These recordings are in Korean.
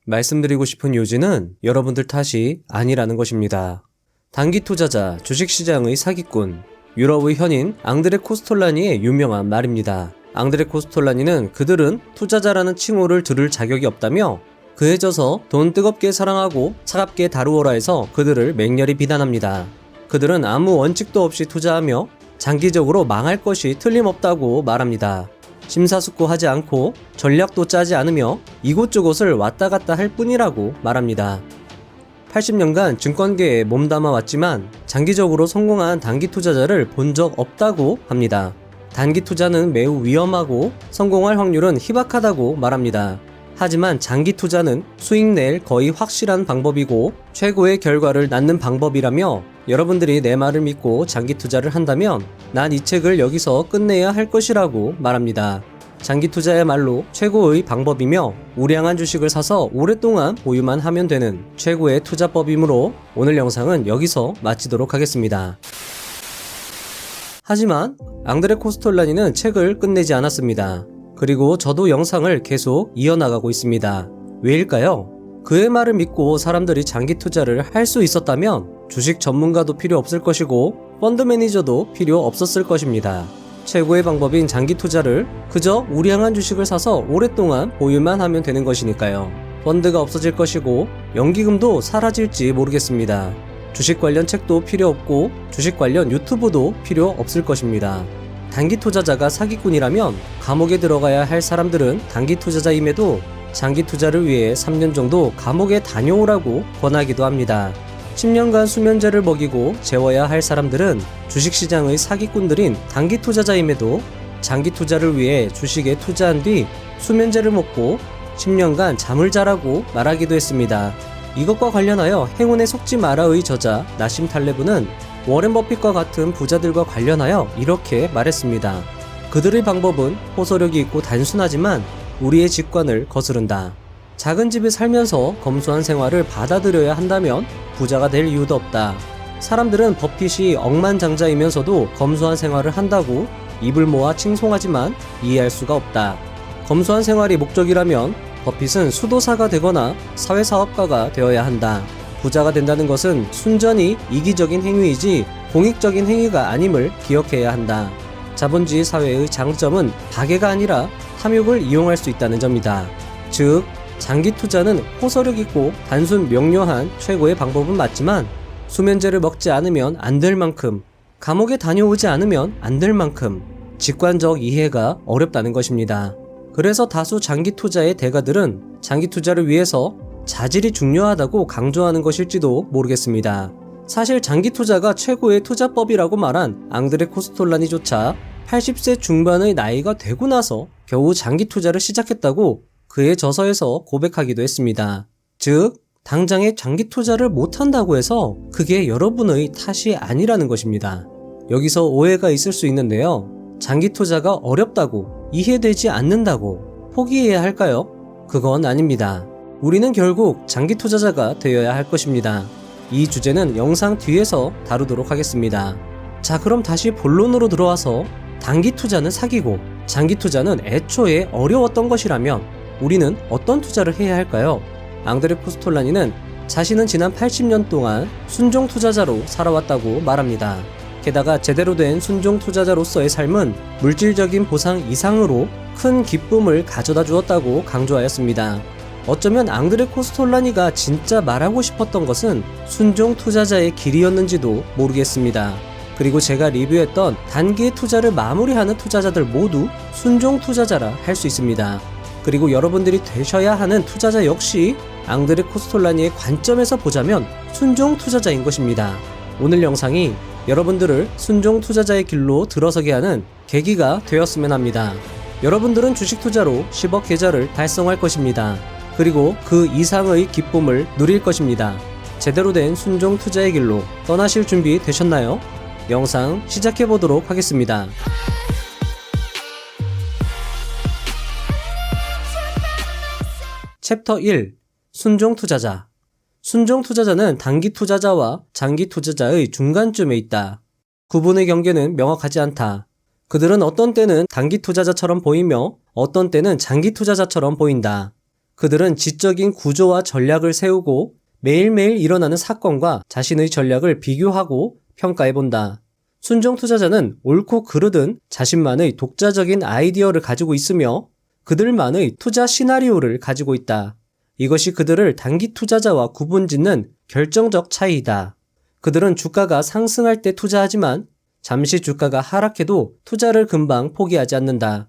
말씀드리고 싶은 요지는 여러분들 탓이 아니라는 것입니다. 단기 투자자, 주식시장의 사기꾼, 유럽의 현인 앙드레 코스톨라니의 유명한 말입니다. 앙드레 코스톨라니는 그들은 투자자라는 칭호를 들을 자격이 없다며 그에 져서 돈 뜨겁게 사랑하고 차갑게 다루어라 해서 그들을 맹렬히 비난합니다. 그들은 아무 원칙도 없이 투자하며 장기적으로 망할 것이 틀림없다고 말합니다. 심사숙고하지 않고 전략도 짜지 않으며 이곳저곳을 왔다 갔다 할 뿐이라고 말합니다. 80년간 증권계에 몸담아 왔지만 장기적으로 성공한 단기 투자자를 본 적 없다고 합니다. 단기 투자는 매우 위험하고 성공할 확률은 희박하다고 말합니다. 하지만 장기 투자는 수익 낼 거의 확실한 방법이고 최고의 결과를 낳는 방법이라며 여러분들이 내 말을 믿고 장기 투자를 한다면 난 이 책을 여기서 끝내야 할 것이라고 말합니다. 장기 투자야말로 최고의 방법이며 우량한 주식을 사서 오랫동안 보유만 하면 되는 최고의 투자법이므로 오늘 영상은 여기서 마치도록 하겠습니다. 하지만 앙드레 코스톨라니는 책을 끝내지 않았습니다. 그리고 저도 영상을 계속 이어나가고 있습니다. 왜일까요? 그의 말을 믿고 사람들이 장기 투자를 할 수 있었다면 주식 전문가도 필요 없을 것이고 펀드 매니저도 필요 없었을 것입니다. 최고의 방법인 장기 투자를 그저 우량한 주식을 사서 오랫동안 보유만 하면 되는 것이니까요. 펀드가 없어질 것이고 연기금도 사라질지 모르겠습니다. 주식 관련 책도 필요 없고 주식 관련 유튜브도 필요 없을 것입니다. 단기 투자자가 사기꾼이라면 감옥에 들어가야 할 사람들은 단기 투자자임에도 장기 투자를 위해 3년 정도 감옥에 다녀오라고 권하기도 합니다. 10년간 수면제를 먹이고 재워야 할 사람들은 주식시장의 사기꾼들인 단기 투자자임에도 장기 투자를 위해 주식에 투자한 뒤 수면제를 먹고 10년간 잠을 자라고 말하기도 했습니다. 이것과 관련하여 행운에 속지 마라의 저자 나심 탈레브는 워렌 버핏과 같은 부자들과 관련하여 이렇게 말했습니다. 그들의 방법은 호소력이 있고 단순하지만 우리의 직관을 거스른다. 작은 집에 살면서 검소한 생활을 받아들여야 한다면 부자가 될 이유도 없다. 사람들은 버핏이 억만장자이면서도 검소한 생활을 한다고 입을 모아 칭송하지만 이해할 수가 없다. 검소한 생활이 목적이라면 버핏은 수도사가 되거나 사회사업가가 되어야 한다. 부자가 된다는 것은 순전히 이기적인 행위이지 공익적인 행위가 아님을 기억해야 한다. 자본주의 사회의 장점은 박애가 아니라 탐욕을 이용할 수 있다는 점이다. 즉, 장기 투자는 호소력 있고 단순 명료한 최고의 방법은 맞지만 수면제를 먹지 않으면 안 될 만큼, 감옥에 다녀오지 않으면 안 될 만큼 직관적 이해가 어렵다는 것입니다. 그래서 다수 장기 투자의 대가들은 장기 투자를 위해서 자질이 중요하다고 강조하는 것일지도 모르겠습니다. 사실 장기 투자가 최고의 투자법이라고 말한 앙드레 코스톨라니조차 80세 중반의 나이가 되고 나서 겨우 장기 투자를 시작했다고 그의 저서에서 고백하기도 했습니다. 즉, 당장에 장기 투자를 못한다고 해서 그게 여러분의 탓이 아니라는 것입니다. 여기서 오해가 있을 수 있는데요. 장기 투자가 어렵다고, 이해되지 않는다고 포기해야 할까요? 그건 아닙니다. 우리는 결국 장기 투자자가 되어야 할 것입니다. 이 주제는 영상 뒤에서 다루도록 하겠습니다. 자, 그럼 다시 본론으로 들어와서 단기 투자는 사기고 장기 투자는 애초에 어려웠던 것이라면 우리는 어떤 투자를 해야 할까요? 앙드레 코스톨라니는 자신은 지난 80년 동안 순종 투자자로 살아왔다고 말합니다. 게다가 제대로 된 순종 투자자로서의 삶은 물질적인 보상 이상으로 큰 기쁨을 가져다 주었다고 강조하였습니다. 어쩌면 앙드레 코스톨라니가 진짜 말하고 싶었던 것은 순종 투자자의 길이었는지도 모르겠습니다. 그리고 제가 리뷰했던 단기 투자를 마무리하는 투자자들 모두 순종 투자자라 할 수 있습니다. 그리고 여러분들이 되셔야 하는 투자자 역시 앙드레 코스톨라니의 관점에서 보자면 순종 투자자인 것입니다. 오늘 영상이 여러분들을 순종 투자자의 길로 들어서게 하는 계기가 되었으면 합니다. 여러분들은 주식 투자로 10억 계좌를 달성할 것입니다. 그리고 그 이상의 기쁨을 누릴 것입니다. 제대로 된 순종 투자의 길로 떠나실 준비 되셨나요? 영상 시작해 보도록 하겠습니다. 챕터 1. 순종 투자자. 순종 투자자는 단기 투자자와 장기 투자자의 중간쯤에 있다. 구분의 경계는 명확하지 않다. 그들은 어떤 때는 단기 투자자처럼 보이며 어떤 때는 장기 투자자처럼 보인다. 그들은 지적인 구조와 전략을 세우고 매일매일 일어나는 사건과 자신의 전략을 비교하고 평가해본다. 순종 투자자는 옳고 그르든 자신만의 독자적인 아이디어를 가지고 있으며 그들만의 투자 시나리오를 가지고 있다. 이것이 그들을 단기 투자자와 구분짓는 결정적 차이이다. 그들은 주가가 상승할 때 투자하지만 잠시 주가가 하락해도 투자를 금방 포기하지 않는다.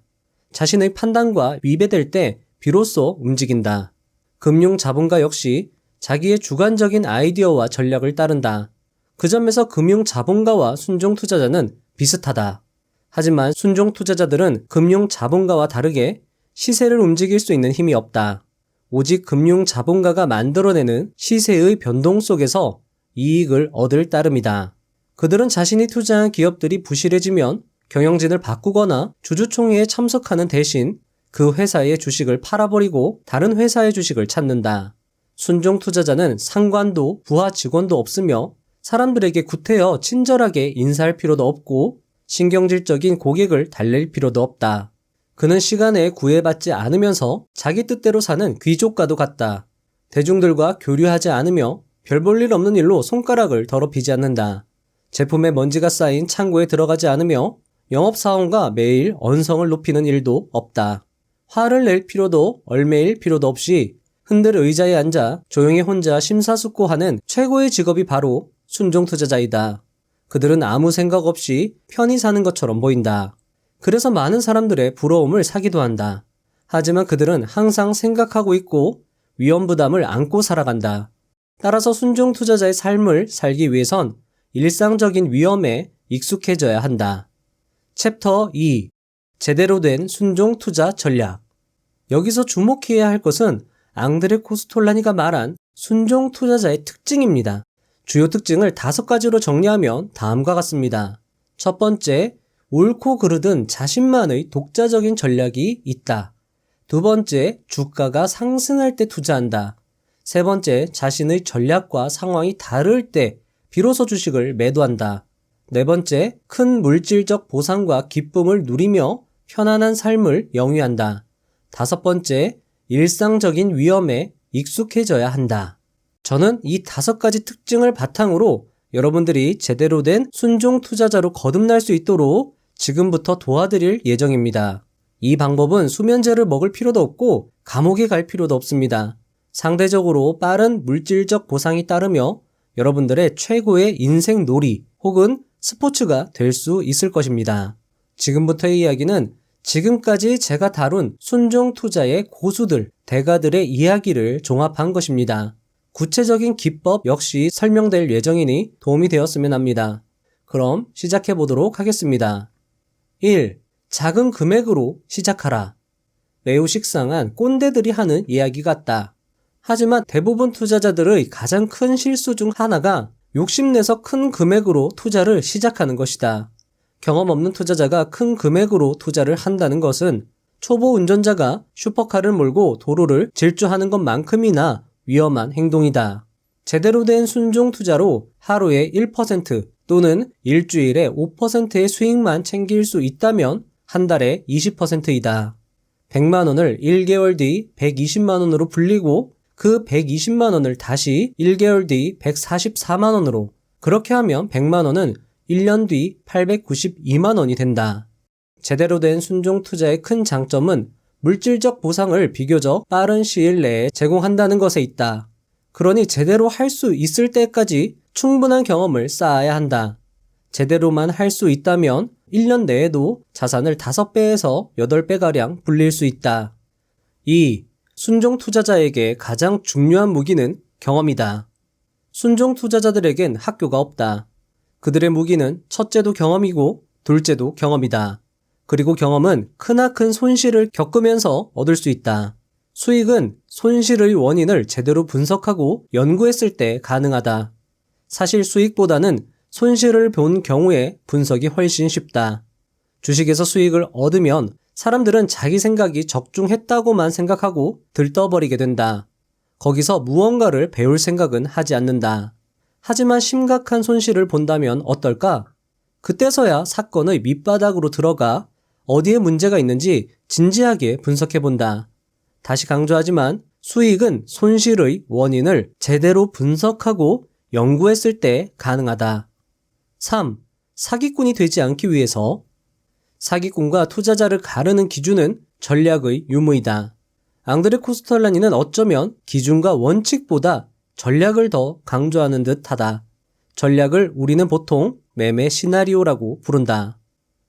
자신의 판단과 위배될 때 비로소 움직인다. 금융 자본가 역시 자기의 주관적인 아이디어와 전략을 따른다. 그 점에서 금융 자본가와 순종 투자자는 비슷하다. 하지만 순종 투자자들은 금융 자본가와 다르게 시세를 움직일 수 있는 힘이 없다. 오직 금융 자본가가 만들어내는 시세의 변동 속에서 이익을 얻을 따름이다. 그들은 자신이 투자한 기업들이 부실해지면 경영진을 바꾸거나 주주총회에 참석하는 대신 그 회사의 주식을 팔아버리고 다른 회사의 주식을 찾는다. 순종 투자자는 상관도 부하 직원도 없으며 사람들에게 구태여 친절하게 인사할 필요도 없고 신경질적인 고객을 달랠 필요도 없다. 그는 시간에 구애받지 않으면서 자기 뜻대로 사는 귀족과도 같다. 대중들과 교류하지 않으며 별 볼 일 없는 일로 손가락을 더럽히지 않는다. 제품에 먼지가 쌓인 창고에 들어가지 않으며 영업사원과 매일 언성을 높이는 일도 없다. 화를 낼 필요도 얼매일 필요도 없이 흔들 의자에 앉아 조용히 혼자 심사숙고하는 최고의 직업이 바로 순종 투자자이다. 그들은 아무 생각 없이 편히 사는 것처럼 보인다. 그래서 많은 사람들의 부러움을 사기도 한다. 하지만 그들은 항상 생각하고 있고 위험 부담을 안고 살아간다. 따라서 순종 투자자의 삶을 살기 위해선 일상적인 위험에 익숙해져야 한다. 챕터 2. 제대로 된 순종 투자 전략. 여기서 주목해야 할 것은 앙드레 코스톨라니가 말한 순종 투자자의 특징입니다. 주요 특징을 5가지로 정리하면 다음과 같습니다. 첫 번째, 옳고 그르든 자신만의 독자적인 전략이 있다. 두 번째, 주가가 상승할 때 투자한다. 세 번째, 자신의 전략과 상황이 다를 때 비로소 주식을 매도한다. 네 번째, 큰 물질적 보상과 기쁨을 누리며 편안한 삶을 영위한다. 다섯 번째, 일상적인 위험에 익숙해져야 한다. 저는 이 5가지 특징을 바탕으로 여러분들이 제대로 된 순종 투자자로 거듭날 수 있도록 지금부터 도와드릴 예정입니다. 이 방법은 수면제를 먹을 필요도 없고 감옥에 갈 필요도 없습니다. 상대적으로 빠른 물질적 보상이 따르며 여러분들의 최고의 인생 놀이 혹은 스포츠가 될 수 있을 것입니다. 지금부터의 이야기는 지금까지 제가 다룬 순종 투자의 고수들, 대가들의 이야기를 종합한 것입니다. 구체적인 기법 역시 설명될 예정이니 도움이 되었으면 합니다. 그럼 시작해 보도록 하겠습니다. 1. 작은 금액으로 시작하라. 매우 식상한 꼰대들이 하는 이야기 같다. 하지만 대부분 투자자들의 가장 큰 실수 중 하나가 욕심내서 큰 금액으로 투자를 시작하는 것이다. 경험 없는 투자자가 큰 금액으로 투자를 한다는 것은 초보 운전자가 슈퍼카를 몰고 도로를 질주하는 것만큼이나 위험한 행동이다. 제대로 된 순종 투자로 하루에 1% 또는 일주일에 5%의 수익만 챙길 수 있다면 한 달에 20%이다. 100만 원을 1개월 뒤 120만 원으로 불리고 그 120만 원을 다시 1개월 뒤 144만 원으로, 그렇게 하면 100만 원은 1년 뒤 892만 원이 된다. 제대로 된 순종 투자의 큰 장점은 물질적 보상을 비교적 빠른 시일 내에 제공한다는 것에 있다. 그러니 제대로 할 수 있을 때까지 충분한 경험을 쌓아야 한다. 제대로만 할 수 있다면 1년 내에도 자산을 5배에서 8배가량 불릴 수 있다. 2. 순종 투자자에게 가장 중요한 무기는 경험이다. 순종 투자자들에겐 학교가 없다. 그들의 무기는 첫째도 경험이고 둘째도 경험이다. 그리고 경험은 크나큰 손실을 겪으면서 얻을 수 있다. 수익은 손실의 원인을 제대로 분석하고 연구했을 때 가능하다. 사실 수익보다는 손실을 본 경우에 분석이 훨씬 쉽다. 주식에서 수익을 얻으면 사람들은 자기 생각이 적중했다고만 생각하고 들떠버리게 된다. 거기서 무언가를 배울 생각은 하지 않는다. 하지만 심각한 손실을 본다면 어떨까? 그때서야 사건의 밑바닥으로 들어가 어디에 문제가 있는지 진지하게 분석해본다. 다시 강조하지만 수익은 손실의 원인을 제대로 분석하고 연구했을 때 가능하다. 3. 사기꾼이 되지 않기 위해서. 사기꾼과 투자자를 가르는 기준은 전략의 유무이다. 앙드레 코스톨라니는 어쩌면 기준과 원칙보다 전략을 더 강조하는 듯하다. 전략을 우리는 보통 매매 시나리오라고 부른다.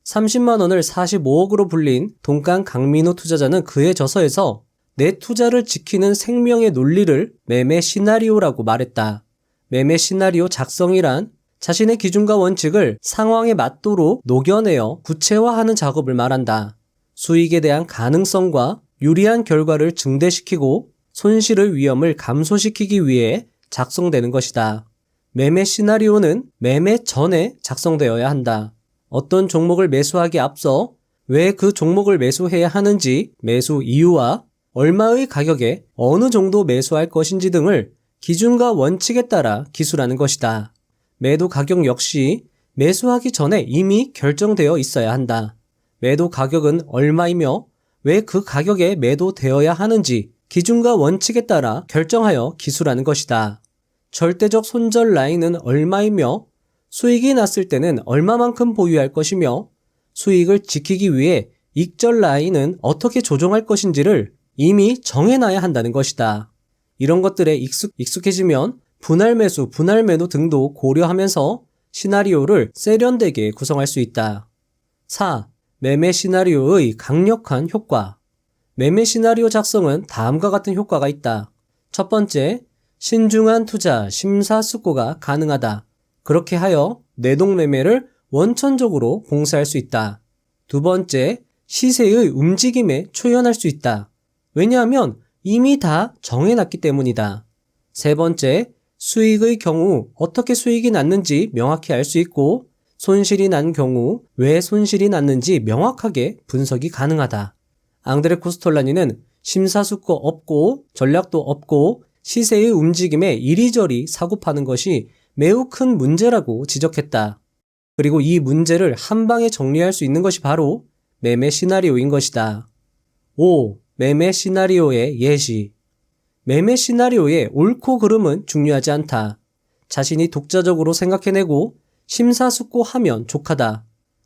30만 원을 45억으로 불린 동강 강민호 투자자는 그의 저서에서 내 투자를 지키는 생명의 논리를 매매 시나리오라고 말했다. 매매 시나리오 작성이란 자신의 기준과 원칙을 상황에 맞도록 녹여내어 구체화하는 작업을 말한다. 수익에 대한 가능성과 유리한 결과를 증대시키고 손실의 위험을 감소시키기 위해 작성되는 것이다. 매매 시나리오는 매매 전에 작성되어야 한다. 어떤 종목을 매수하기에 앞서 왜 그 종목을 매수해야 하는지, 매수 이유와 얼마의 가격에 어느 정도 매수할 것인지 등을 기준과 원칙에 따라 기술하는 것이다. 매도 가격 역시 매수하기 전에 이미 결정되어 있어야 한다. 매도 가격은 얼마이며 왜 그 가격에 매도되어야 하는지 기준과 원칙에 따라 결정하여 기술하는 것이다. 절대적 손절 라인은 얼마이며 수익이 났을 때는 얼마만큼 보유할 것이며 수익을 지키기 위해 익절 라인은 어떻게 조정할 것인지를 이미 정해놔야 한다는 것이다. 이런 것들에 익숙해지면 분할 매수, 분할 매도 등도 고려하면서 시나리오를 세련되게 구성할 수 있다. 4. 매매 시나리오의 강력한 효과. 매매 시나리오 작성은 다음과 같은 효과가 있다. 첫 번째, 신중한 투자, 심사숙고가 가능하다. 그렇게 하여 내동매매를 원천적으로 봉쇄할 수 있다. 두 번째, 시세의 움직임에 초연할 수 있다. 왜냐하면 이미 다 정해놨기 때문이다. 세 번째, 수익의 경우 어떻게 수익이 났는지 명확히 알 수 있고 손실이 난 경우 왜 손실이 났는지 명확하게 분석이 가능하다. 앙드레 코스톨라니는 심사숙고 없고 전략도 없고 시세의 움직임에 이리저리 사고파는 것이 매우 큰 문제라고 지적했다. 그리고 이 문제를 한 방에 정리할 수 있는 것이 바로 매매 시나리오인 것이다. 5. 매매 시나리오의 예시. 매매 시나리오의 옳고 그름은 중요하지 않다. 자신이 독자적으로 생각해내고 심사숙고하면 족하다.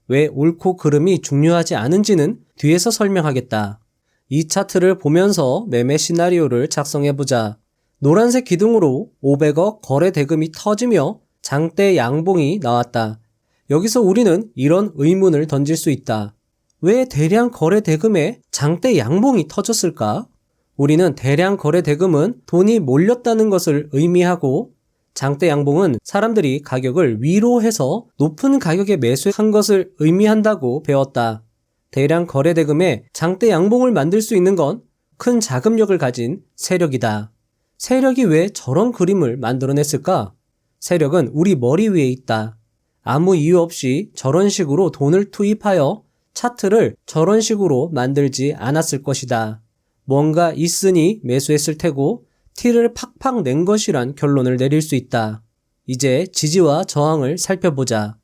왜 옳고 그름이 중요하지 않은지는 뒤에서 설명하겠다. 이 차트를 보면서 매매 시나리오를 작성해보자. 노란색 기둥으로 500억 거래 대금이 터지며 장대 양봉이 나왔다. 여기서 우리는 이런 의문을 던질 수 있다. 왜 대량 거래 대금에 장대 양봉이 터졌을까? 우리는 대량 거래 대금은 돈이 몰렸다는 것을 의미하고 장대 양봉은 사람들이 가격을 위로 해서 높은 가격에 매수한 것을 의미한다고 배웠다. 대량 거래 대금에 장대 양봉을 만들 수 있는 건 큰 자금력을 가진 세력이다. 세력이 왜 저런 그림을 만들어냈을까? 세력은 우리 머리 위에 있다. 아무 이유 없이 저런 식으로 돈을 투입하여 차트를 저런 식으로 만들지 않았을 것이다. 뭔가 있으니 매수했을 테고 티를 팍팍 낸 것이란 결론을 내릴 수 있다. 이제 지지와 저항을 살펴보자.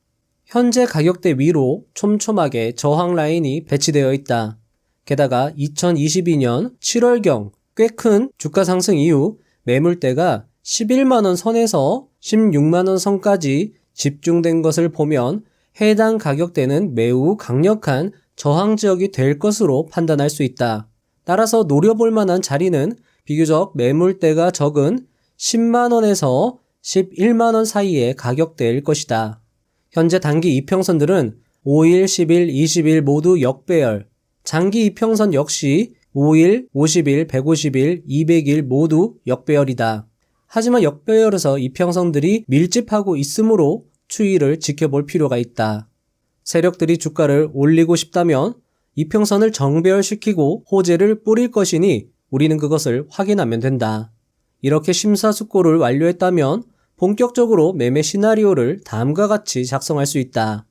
현재 가격대 위로 촘촘하게 저항 라인이 배치되어 있다. 게다가 2022년 7월경 꽤 큰 주가 상승 이후 매물대가 11만원 선에서 16만원 선까지 집중된 것을 보면 해당 가격대는 매우 강력한 저항 지역이 될 것으로 판단할 수 있다. 따라서 노려볼 만한 자리는 비교적 매물대가 적은 10만원에서 11만원 사이의 가격대일 것이다. 현재 단기 이평선들은 5일, 10일, 20일 모두 역배열, 장기 이평선 역시 5일, 50일, 150일, 200일 모두 역배열이다. 하지만 역배열에서 이평선들이 밀집하고 있으므로 추이를 지켜볼 필요가 있다. 세력들이 주가를 올리고 싶다면 이평선을 정배열시키고 호재를 뿌릴 것이니 우리는 그것을 확인하면 된다. 이렇게 심사숙고를 완료했다면 본격적으로 매매 시나리오를 다음과 같이 작성할 수 있다.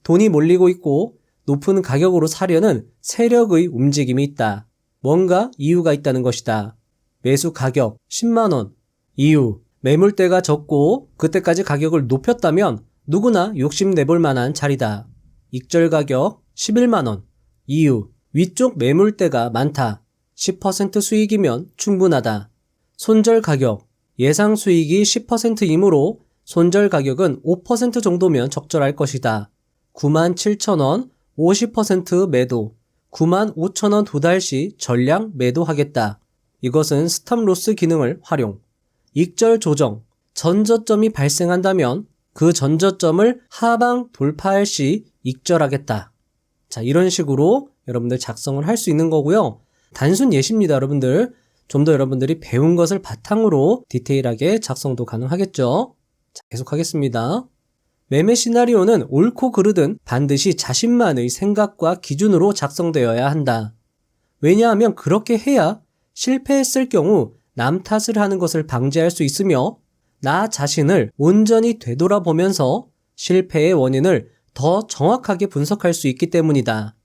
돈이 몰리고 있고 높은 가격으로 사려는 세력의 움직임이 있다. 뭔가 이유가 있다는 것이다. 매수 가격 10만원. 이유, 매물대가 적고 그때까지 가격을 높였다면 누구나 욕심내볼 만한 자리다. 익절 가격 11만원. 이유, 위쪽 매물대가 많다. 10% 수익이면 충분하다. 손절 가격, 예상 수익이 10%이므로 손절 가격은 5% 정도면 적절할 것이다. 97,000원, 50% 매도, 95,000원 2달 시 전량 매도하겠다. 이것은 스탑로스 기능을 활용. 익절 조정, 전저점이 발생한다면 그 전저점을 하방 돌파할 시 익절하겠다. 자, 이런 식으로 여러분들 작성을 할 수 있는 거고요. 단순 예시입니다, 여러분들. 좀 더 여러분들이 배운 것을 바탕으로 디테일하게 작성도 가능하겠죠. 자, 계속하겠습니다. 매매 시나리오는 옳고 그르든 반드시 자신만의 생각과 기준으로 작성되어야 한다. 왜냐하면 그렇게 해야 실패했을 경우 남 탓을 하는 것을 방지할 수 있으며 나 자신을 온전히 되돌아보면서 실패의 원인을 더 정확하게 분석할 수 있기 때문이다.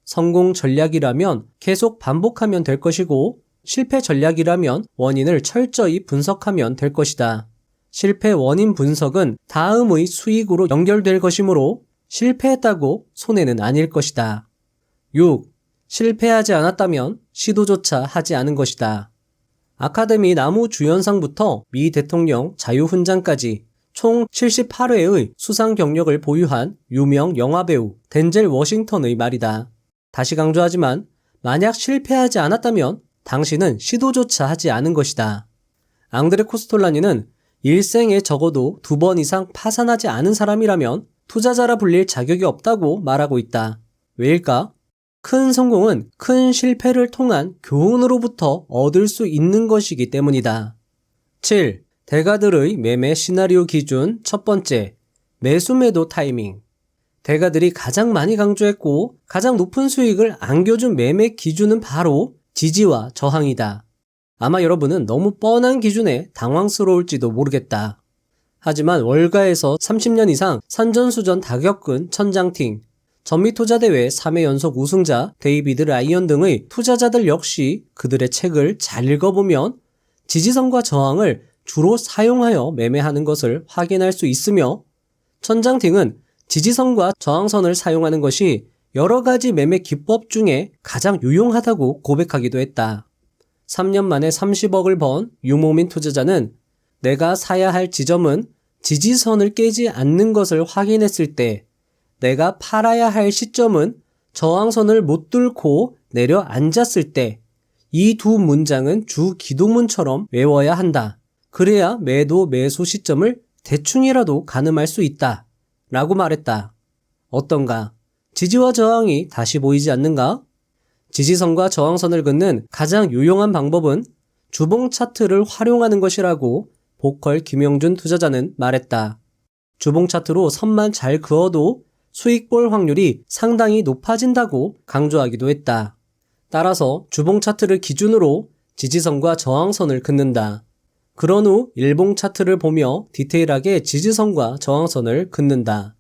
성공 전략이라면 계속 반복하면 될 것이고 실패 전략이라면 원인을 철저히 분석하면 될 것이다. 실패 원인 분석은 다음의 수익으로 연결될 것이므로 실패했다고 손해는 아닐 것이다. 6. 실패하지 않았다면 시도조차 하지 않은 것이다. 아카데미 나무 주연상부터 미 대통령 자유훈장까지 총 78회의 수상 경력을 보유한 유명 영화배우 덴젤 워싱턴의 말이다. 다시 강조하지만 만약 실패하지 않았다면 당신은 시도조차 하지 않은 것이다. 앙드레 코스톨라니는 일생에 적어도 2번 이상 파산하지 않은 사람이라면 투자자라 불릴 자격이 없다고 말하고 있다. 왜일까? 큰 성공은 큰 실패를 통한 교훈으로부터 얻을 수 있는 것이기 때문이다. 7. 대가들의 매매 시나리오 기준 첫 번째, 매수 매도 타이밍. 대가들이 가장 많이 강조했고 가장 높은 수익을 안겨준 매매 기준은 바로 지지와 저항이다. 아마 여러분은 너무 뻔한 기준에 당황스러울지도 모르겠다. 하지만 월가에서 30년 이상 산전수전 다 겪은 천장팅, 전미투자대회 3회 연속 우승자 데이비드 라이언 등의 투자자들 역시 그들의 책을 잘 읽어보면 지지선과 저항을 주로 사용하여 매매하는 것을 확인할 수 있으며 천장팅은 지지선과 저항선을 사용하는 것이 여러 가지 매매 기법 중에 가장 유용하다고 고백하기도 했다. 3년 만에 30억을 번 유목민 투자자는 내가 사야 할 지점은 지지선을 깨지 않는 것을 확인했을 때, 내가 팔아야 할 시점은 저항선을 못 뚫고 내려앉았을 때, 이 두 문장은 주 기도문처럼 외워야 한다. 그래야 매도 매수 시점을 대충이라도 가늠할 수 있다. 라고 말했다. 어떤가? 지지와 저항이 다시 보이지 않는가? 지지선과 저항선을 긋는 가장 유용한 방법은 주봉 차트를 활용하는 것이라고 보컬 김영준 투자자는 말했다. 주봉 차트로 선만 잘 그어도 수익 볼 확률이 상당히 높아진다고 강조하기도 했다. 따라서 주봉 차트를 기준으로 지지선과 저항선을 긋는다. 그런 후 일봉 차트를 보며 디테일하게 지지선과 저항선을 긋는다.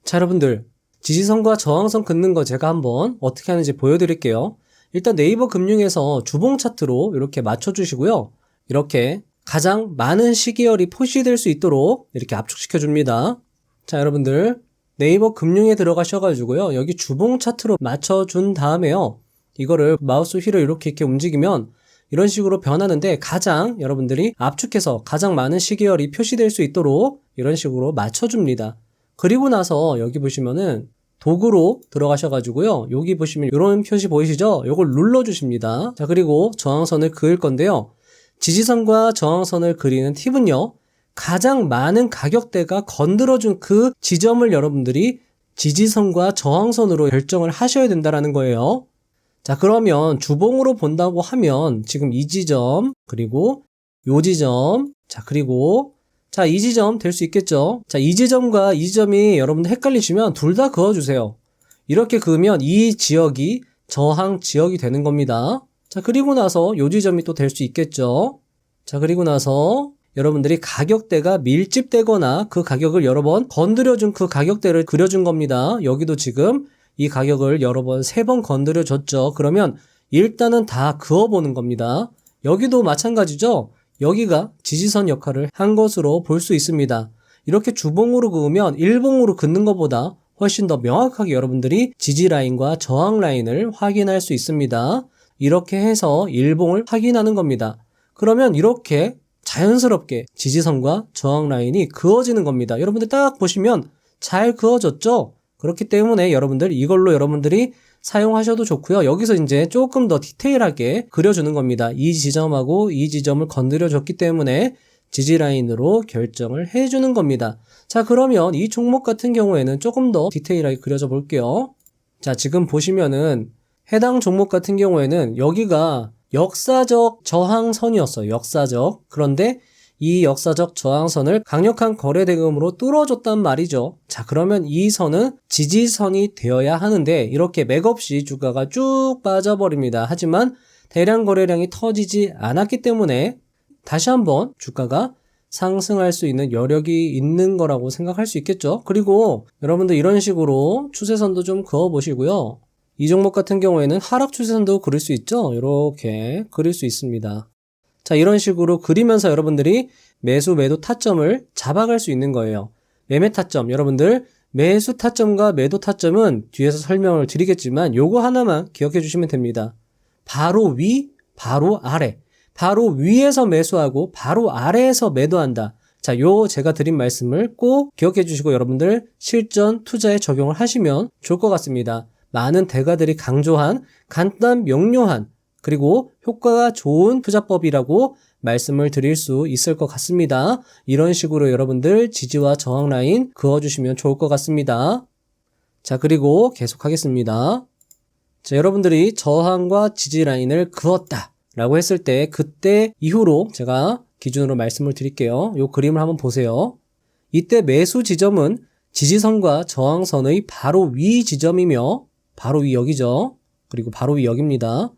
자, 여러분들, 지지선과 저항선 긋는 거 제가 한번 어떻게 하는지 보여드릴게요. 일단 네이버 금융에서 주봉 차트로 이렇게 맞춰주시고요. 이렇게 가장 많은 시계열이 표시될 수 있도록 이렇게 압축시켜 줍니다. 자, 여러분들 네이버 금융에 들어가셔가지고요. 여기 주봉 차트로 맞춰준 다음에요. 이거를 마우스 휠을 이렇게 움직이면 이런 식으로 변하는데 가장 여러분들이 압축해서 가장 많은 시계열이 표시될 수 있도록 이런 식으로 맞춰줍니다. 그리고 나서 여기 보시면은 도구로 들어가셔가지고요. 여기 보시면 이런 표시 보이시죠? 이걸 눌러주십니다. 자, 그리고 저항선을 그을 건데요. 지지선과 저항선을 그리는 팁은요. 가장 많은 가격대가 건드려준 그 지점을 여러분들이 지지선과 저항선으로 결정을 하셔야 된다는 거예요. 자, 그러면 주봉으로 본다고 하면 지금 이 지점, 그리고 요 지점, 자, 그리고 자, 이 지점 될 수 있겠죠? 자, 이 지점과 이 지점이 여러분들 헷갈리시면 둘 다 그어주세요. 이렇게 그으면 이 지역이 저항 지역이 되는 겁니다. 자, 그리고 나서 요 지점이 또 될 수 있겠죠? 자, 그리고 나서 여러분들이 가격대가 밀집되거나 그 가격을 여러 번 건드려준 그 가격대를 그려준 겁니다. 여기도 지금 이 가격을 여러 번, 3번 건드려 줬죠. 그러면 일단은 다 그어보는 겁니다. 여기도 마찬가지죠. 여기가 지지선 역할을 한 것으로 볼 수 있습니다. 이렇게 주봉으로 그으면 일봉으로 긋는 것보다 훨씬 더 명확하게 여러분들이 지지 라인과 저항 라인을 확인할 수 있습니다. 이렇게 해서 일봉을 확인하는 겁니다. 그러면 이렇게 자연스럽게 지지선과 저항 라인이 그어지는 겁니다. 여러분들 딱 보시면 잘 그어졌죠? 그렇기 때문에 여러분들 이걸로 여러분들이 사용하셔도 좋고요. 여기서 이제 조금 더 디테일하게 그려주는 겁니다. 이 지점하고 이 지점을 건드려줬기 때문에 지지 라인으로 결정을 해주는 겁니다. 자, 그러면 이 종목 같은 경우에는 조금 더 디테일하게 그려줘 볼게요. 자, 지금 보시면은 해당 종목 같은 경우에는 여기가 역사적 저항선이었어요. 역사적. 그런데 이 역사적 저항선을 강력한 거래대금으로 뚫어줬단 말이죠. 자, 그러면 이 선은 지지선이 되어야 하는데 이렇게 맥없이 주가가 쭉 빠져버립니다. 하지만 대량 거래량이 터지지 않았기 때문에 다시 한번 주가가 상승할 수 있는 여력이 있는 거라고 생각할 수 있겠죠. 그리고 여러분들 이런 식으로 추세선도 좀 그어보시고요. 이 종목 같은 경우에는 하락 추세선도 그릴 수 있죠. 이렇게 그릴 수 있습니다. 자, 이런 식으로 그리면서 여러분들이 매수 매도 타점을 잡아갈 수 있는 거예요. 매매 타점, 여러분들 매수 타점과 매도 타점은 뒤에서 설명을 드리겠지만 요거 하나만 기억해 주시면 됩니다. 바로 위, 바로 아래. 바로 위에서 매수하고 바로 아래에서 매도한다. 자, 요 제가 드린 말씀을 꼭 기억해 주시고 여러분들 실전 투자에 적용을 하시면 좋을 것 같습니다. 많은 대가들이 강조한 간단 명료한 그리고 효과가 좋은 투자법이라고 말씀을 드릴 수 있을 것 같습니다. 이런 식으로 여러분들 지지와 저항 라인 그어주시면 좋을 것 같습니다. 자, 그리고 계속하겠습니다. 자, 여러분들이 저항과 지지 라인을 그었다 라고 했을 때 그때 이후로 제가 기준으로 말씀을 드릴게요. 이 그림을 한번 보세요. 이때 매수 지점은 지지선과 저항선의 바로 위 지점이며 바로 위 여기죠. 그리고 바로 위 여기입니다.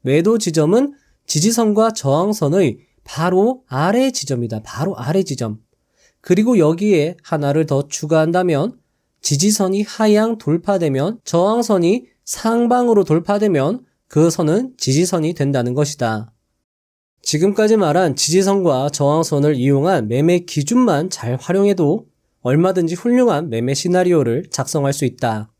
매도 지점은 지지선과 저항선의 바로 아래 지점이다. 바로 아래 지점. 그리고 여기에 하나를 더 추가한다면 지지선이 하향 돌파되면 저항선이 상방으로 돌파되면 그 선은 지지선이 된다는 것이다. 지금까지 말한 지지선과 저항선을 이용한 매매 기준만 잘 활용해도 얼마든지 훌륭한 매매 시나리오를 작성할 수 있다.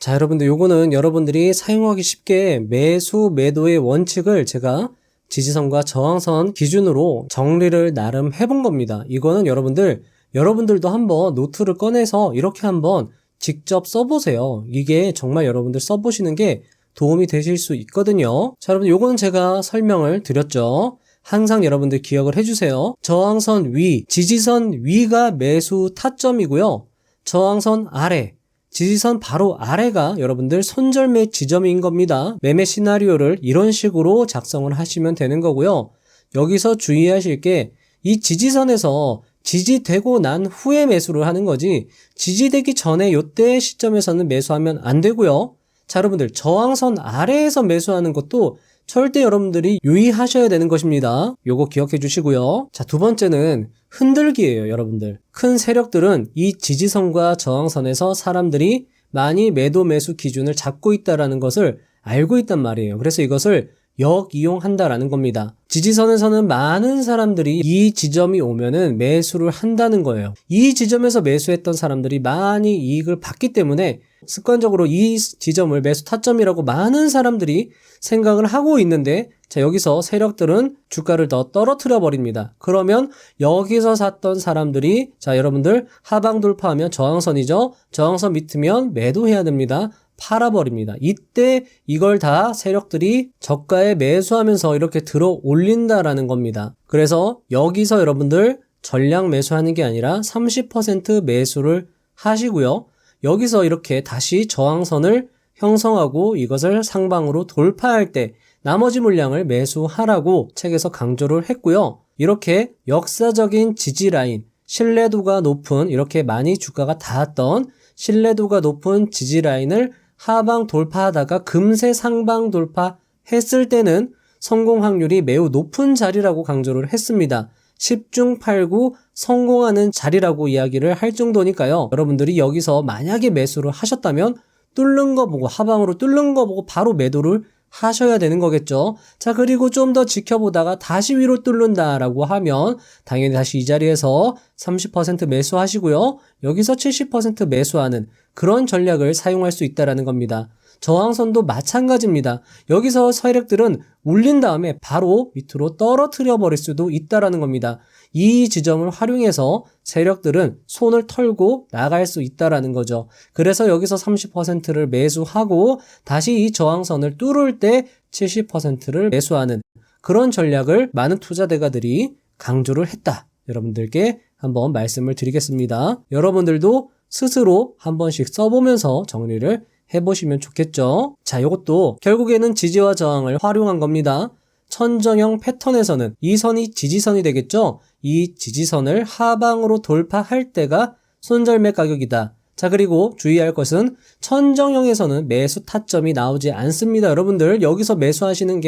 자, 여러분들 요거는 여러분들이 사용하기 쉽게 매수 매도의 원칙을 제가 지지선과 저항선 기준으로 정리를 나름 해본 겁니다. 이거는 여러분들도 한번 노트를 꺼내서 이렇게 한번 직접 써보세요. 이게 정말 여러분들 써보시는 게 도움이 되실 수 있거든요. 자, 여러분 요거는 제가 설명을 드렸죠. 항상 여러분들 기억을 해주세요. 저항선 위, 지지선 위가 매수 타점이고요. 저항선 아래, 지지선 바로 아래가 여러분들 손절매 지점인 겁니다. 매매 시나리오를 이런 식으로 작성을 하시면 되는 거고요. 여기서 주의하실 게 이 지지선에서 지지되고 난 후에 매수를 하는 거지 지지되기 전에 요때 시점에서는 매수하면 안 되고요. 자, 여러분들 저항선 아래에서 매수하는 것도 절대 여러분들이 유의하셔야 되는 것입니다. 요거 기억해 주시고요. 자, 두 번째는 흔들기예요, 여러분들. 큰 세력들은 이 지지선과 저항선에서 사람들이 많이 매도 매수 기준을 잡고 있다라는 것을 알고 있단 말이에요. 그래서 이것을 역이용한다라는 겁니다. 지지선에서는 많은 사람들이 이 지점이 오면은 매수를 한다는 거예요. 이 지점에서 매수했던 사람들이 많이 이익을 받기 때문에 습관적으로 이 지점을 매수 타점이라고 많은 사람들이 생각을 하고 있는데 자, 여기서 세력들은 주가를 더 떨어뜨려 버립니다. 그러면 여기서 샀던 사람들이 자, 여러분들 하방 돌파하면 저항선이죠. 저항선 밑으면 매도해야 됩니다. 팔아버립니다. 이때 이걸 다 세력들이 저가에 매수하면서 이렇게 들어 올린다라는 겁니다. 그래서 여기서 여러분들 전량 매수하는 게 아니라 30% 매수를 하시고요. 여기서 이렇게 다시 저항선을 형성하고 이것을 상방으로 돌파할 때 나머지 물량을 매수하라고 책에서 강조를 했고요. 이렇게 역사적인 지지 라인, 신뢰도가 높은 이렇게 많이 주가가 닿았던 신뢰도가 높은 지지 라인을 하방 돌파하다가 금세 상방 돌파했을 때는 성공 확률이 매우 높은 자리라고 강조를 했습니다. 10중 8구 성공하는 자리라고 이야기를 할 정도니까요. 여러분들이 여기서 만약에 매수를 하셨다면 뚫는 거 보고 하방으로 뚫는 거 보고 바로 매도를 하셔야 되는 거겠죠. 자, 그리고 좀 더 지켜보다가 다시 위로 뚫는다라고 하면 당연히 다시 이 자리에서 30% 매수하시고요. 여기서 70% 매수하는 그런 전략을 사용할 수 있다라는 겁니다. 저항선도 마찬가지입니다. 여기서 세력들은 울린 다음에 바로 밑으로 떨어뜨려 버릴 수도 있다라는 겁니다. 이 지점을 활용해서 세력들은 손을 털고 나갈 수 있다라는 거죠. 그래서 여기서 30%를 매수하고 다시 이 저항선을 뚫을 때 70%를 매수하는 그런 전략을 많은 투자대가들이 강조를 했다. 여러분들께 한번 말씀을 드리겠습니다. 여러분들도 스스로 한 번씩 써보면서 정리를 해보시면 좋겠죠. 자, 이것도 결국에는 지지와 저항을 활용한 겁니다. 천정형 패턴에서는 이 선이 지지선이 되겠죠. 이 지지선을 하방으로 돌파할 때가 손절매 가격이다. 자, 그리고 주의할 것은 천정형에서는 매수 타점이 나오지 않습니다. 여러분들 여기서 매수하시는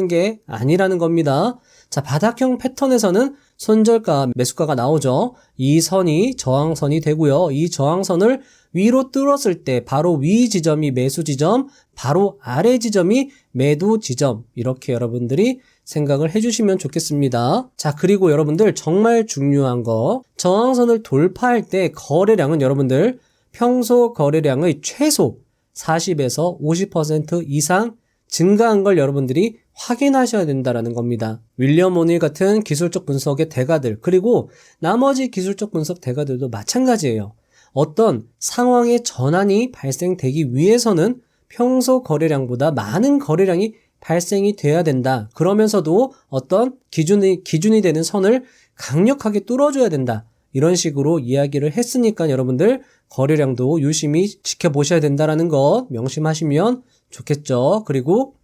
게 아니라는 겁니다. 자, 바닥형 패턴에서는 손절가, 매수가가 나오죠. 이 선이 저항선이 되고요. 이 저항선을 위로 뚫었을 때 바로 위 지점이 매수 지점, 바로 아래 지점이 매도 지점, 이렇게 여러분들이 생각을 해주시면 좋겠습니다. 자, 그리고 여러분들 정말 중요한 거, 저항선을 돌파할 때 거래량은 여러분들 평소 거래량의 최소 40에서 50% 이상 증가한 걸 여러분들이 확인하셔야 된다라는 겁니다. 윌리엄 오닐 같은 기술적 분석의 대가들, 그리고 나머지 기술적 분석 대가들도 마찬가지예요. 어떤 상황의 전환이 발생되기 위해서는 평소 거래량보다 많은 거래량이 발생이 돼야 된다. 그러면서도 어떤 기준이 되는 선을 강력하게 뚫어줘야 된다. 이런 식으로 이야기를 했으니까 여러분들 거래량도 유심히 지켜보셔야 된다는 것 명심하시면 좋겠죠. 그리고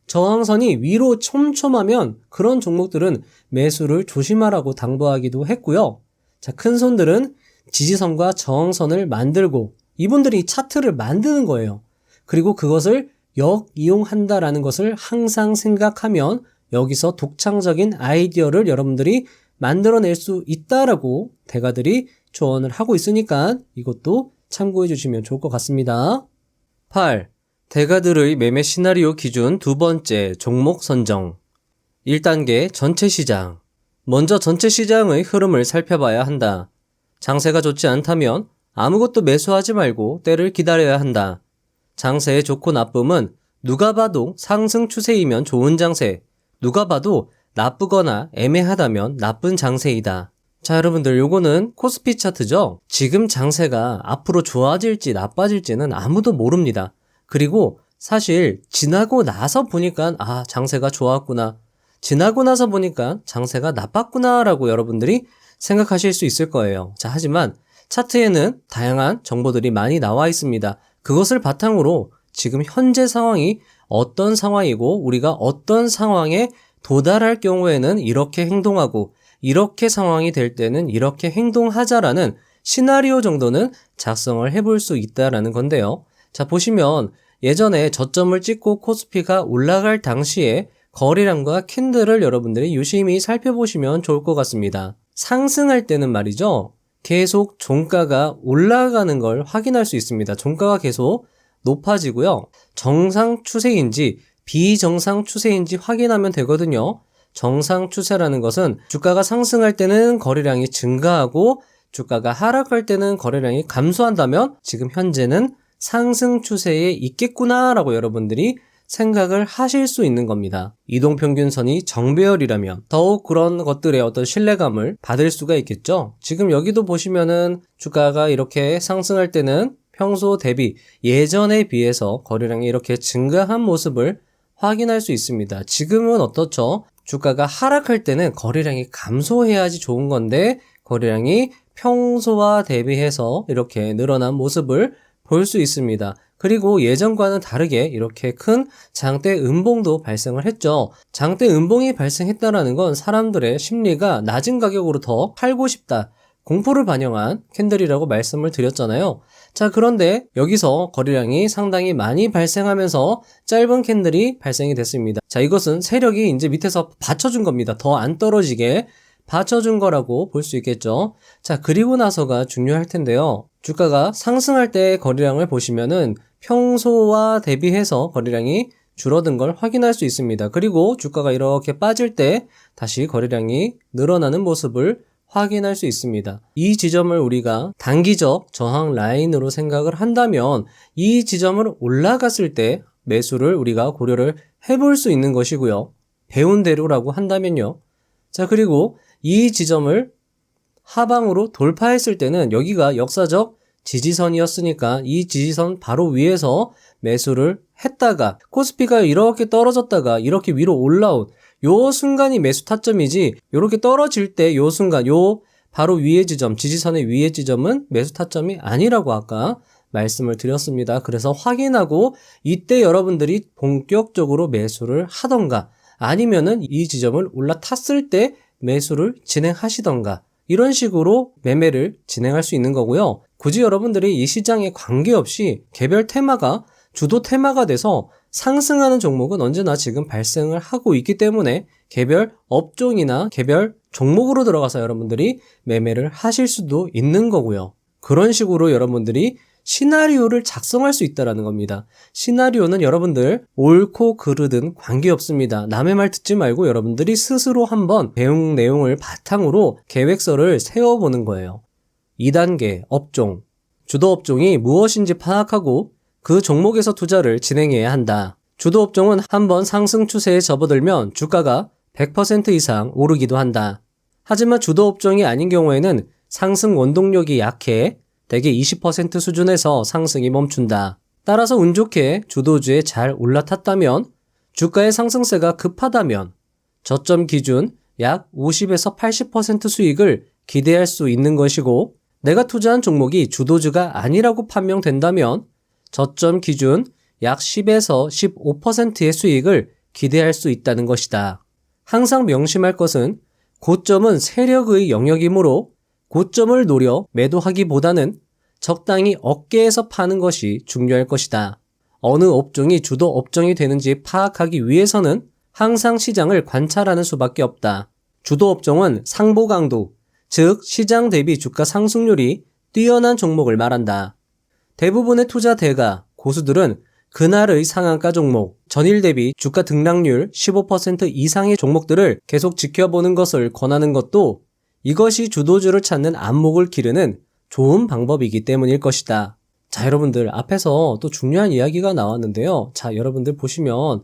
저항선이 위로 촘촘하면 그런 종목들은 매수를 조심하라고 당부하기도 했고요. 자, 큰 손들은 지지선과 저항선을 만들고 이분들이 차트를 만드는 거예요. 그리고 그것을 역이용한다라는 것을 항상 생각하면 여기서 독창적인 아이디어를 여러분들이 만들어낼 수 있다라고 대가들이 조언을 하고 있으니까 이것도 참고해 주시면 좋을 것 같습니다. 8. 대가들의 매매 시나리오 기준 두 번째, 종목 선정. 1단계 전체 시장. 먼저 전체 시장의 흐름을 살펴봐야 한다. 장세가 좋지 않다면 아무것도 매수하지 말고 때를 기다려야 한다. 장세의 좋고 나쁨은 누가 봐도 상승 추세이면 좋은 장세, 누가 봐도 나쁘거나 애매하다면 나쁜 장세이다. 자, 여러분들 요거는 코스피 차트죠? 지금 장세가 앞으로 좋아질지 나빠질지는 아무도 모릅니다. 그리고 사실 지나고 나서 보니까 장세가 좋았구나, 지나고 나서 보니까 장세가 나빴구나 라고 여러분들이 생각하실 수 있을 거예요. 자, 하지만 차트에는 다양한 정보들이 많이 나와 있습니다. 그것을 바탕으로 지금 현재 상황이 어떤 상황이고 우리가 어떤 상황에 도달할 경우에는 이렇게 행동하고 이렇게 상황이 될 때는 이렇게 행동하자라는 시나리오 정도는 작성을 해볼 수 있다라는 건데요. 자, 보시면 예전에 저점을 찍고 코스피가 올라갈 당시에 거래량과 캔들을 여러분들이 유심히 살펴보시면 좋을 것 같습니다. 상승할 때는 말이죠, 계속 종가가 올라가는 걸 확인할 수 있습니다. 종가가 계속 높아지고요. 정상 추세인지 비정상 추세인지 확인하면 되거든요. 정상 추세라는 것은 주가가 상승할 때는 거래량이 증가하고 주가가 하락할 때는 거래량이 감소한다면 지금 현재는 상승 추세에 있겠구나라고 여러분들이 생각을 하실 수 있는 겁니다. 이동평균선이 정배열이라면 더욱 그런 것들의 어떤 신뢰감을 받을 수가 있겠죠. 지금 여기도 보시면은 주가가 이렇게 상승할 때는 평소 대비 예전에 비해서 거래량이 이렇게 증가한 모습을 확인할 수 있습니다. 지금은 어떻죠? 주가가 하락할 때는 거래량이 감소해야지 좋은 건데 거래량이 평소와 대비해서 이렇게 늘어난 모습을 볼 수 있습니다. 그리고 예전과는 다르게 이렇게 큰 장대 음봉도 발생을 했죠. 장대 음봉이 발생했다는 건 사람들의 심리가 낮은 가격으로 더 팔고 싶다, 공포를 반영한 캔들이라고 말씀을 드렸잖아요. 자, 그런데 여기서 거래량이 상당히 많이 발생하면서 짧은 캔들이 발생이 됐습니다. 자, 이것은 세력이 이제 밑에서 받쳐준 겁니다. 더 안 떨어지게 받쳐준 거라고 볼 수 있겠죠. 자, 그리고 나서가 중요할 텐데요. 주가가 상승할 때 거래량을 보시면은 평소와 대비해서 거래량이 줄어든 걸 확인할 수 있습니다. 그리고 주가가 이렇게 빠질 때 다시 거래량이 늘어나는 모습을 확인할 수 있습니다. 이 지점을 우리가 단기적 저항 라인으로 생각을 한다면 이 지점을 올라갔을 때 매수를 우리가 고려를 해볼 수 있는 것이고요. 배운 대로라고 한다면요. 자, 그리고 이 지점을 하방으로 돌파했을 때는 여기가 역사적 지지선이었으니까 이 지지선 바로 위에서 매수를 했다가 코스피가 이렇게 떨어졌다가 이렇게 위로 올라온 요 순간이 매수 타점이지, 요렇게 떨어질 때 요 순간, 요 바로 위의 지점, 지지선의 위의 지점은 매수 타점이 아니라고 아까 말씀을 드렸습니다. 그래서 확인하고 이때 여러분들이 본격적으로 매수를 하던가 아니면은 이 지점을 올라탔을 때 매수를 진행하시던가 이런 식으로 매매를 진행할 수 있는 거고요. 굳이 여러분들이 이 시장에 관계없이 개별 테마가 주도 테마가 돼서 상승하는 종목은 언제나 지금 발생을 하고 있기 때문에 개별 업종이나 개별 종목으로 들어가서 여러분들이 매매를 하실 수도 있는 거고요. 그런 식으로 여러분들이 시나리오를 작성할 수 있다는 겁니다. 시나리오는 여러분들 옳고 그르든 관계없습니다. 남의 말 듣지 말고 여러분들이 스스로 한번 배운 내용을 바탕으로 계획서를 세워보는 거예요. 2단계 업종, 주도 업종이 무엇인지 파악하고 그 종목에서 투자를 진행해야 한다. 주도 업종은 한번 상승 추세에 접어들면 주가가 100% 이상 오르기도 한다. 하지만 주도 업종이 아닌 경우에는 상승 원동력이 약해 대개 20% 수준에서 상승이 멈춘다. 따라서 운 좋게 주도주에 잘 올라탔다면, 주가의 상승세가 급하다면 저점 기준 약 50에서 80% 수익을 기대할 수 있는 것이고, 내가 투자한 종목이 주도주가 아니라고 판명된다면 저점 기준 약 10에서 15%의 수익을 기대할 수 있다는 것이다. 항상 명심할 것은 고점은 세력의 영역이므로 고점을 노려 매도하기보다는 적당히 어깨에서 파는 것이 중요할 것이다. 어느 업종이 주도 업종이 되는지 파악하기 위해서는 항상 시장을 관찰하는 수밖에 없다. 주도 업종은 상보 강도, 즉 시장 대비 주가 상승률이 뛰어난 종목을 말한다. 대부분의 투자 대가, 고수들은 그날의 상한가 종목, 전일 대비 주가 등락률 15% 이상의 종목들을 계속 지켜보는 것을 권하는 것도 이것이 주도주를 찾는 안목을 기르는 좋은 방법이기 때문일 것이다. 자, 여러분들 앞에서 또 중요한 이야기가 나왔는데요. 자, 여러분들 보시면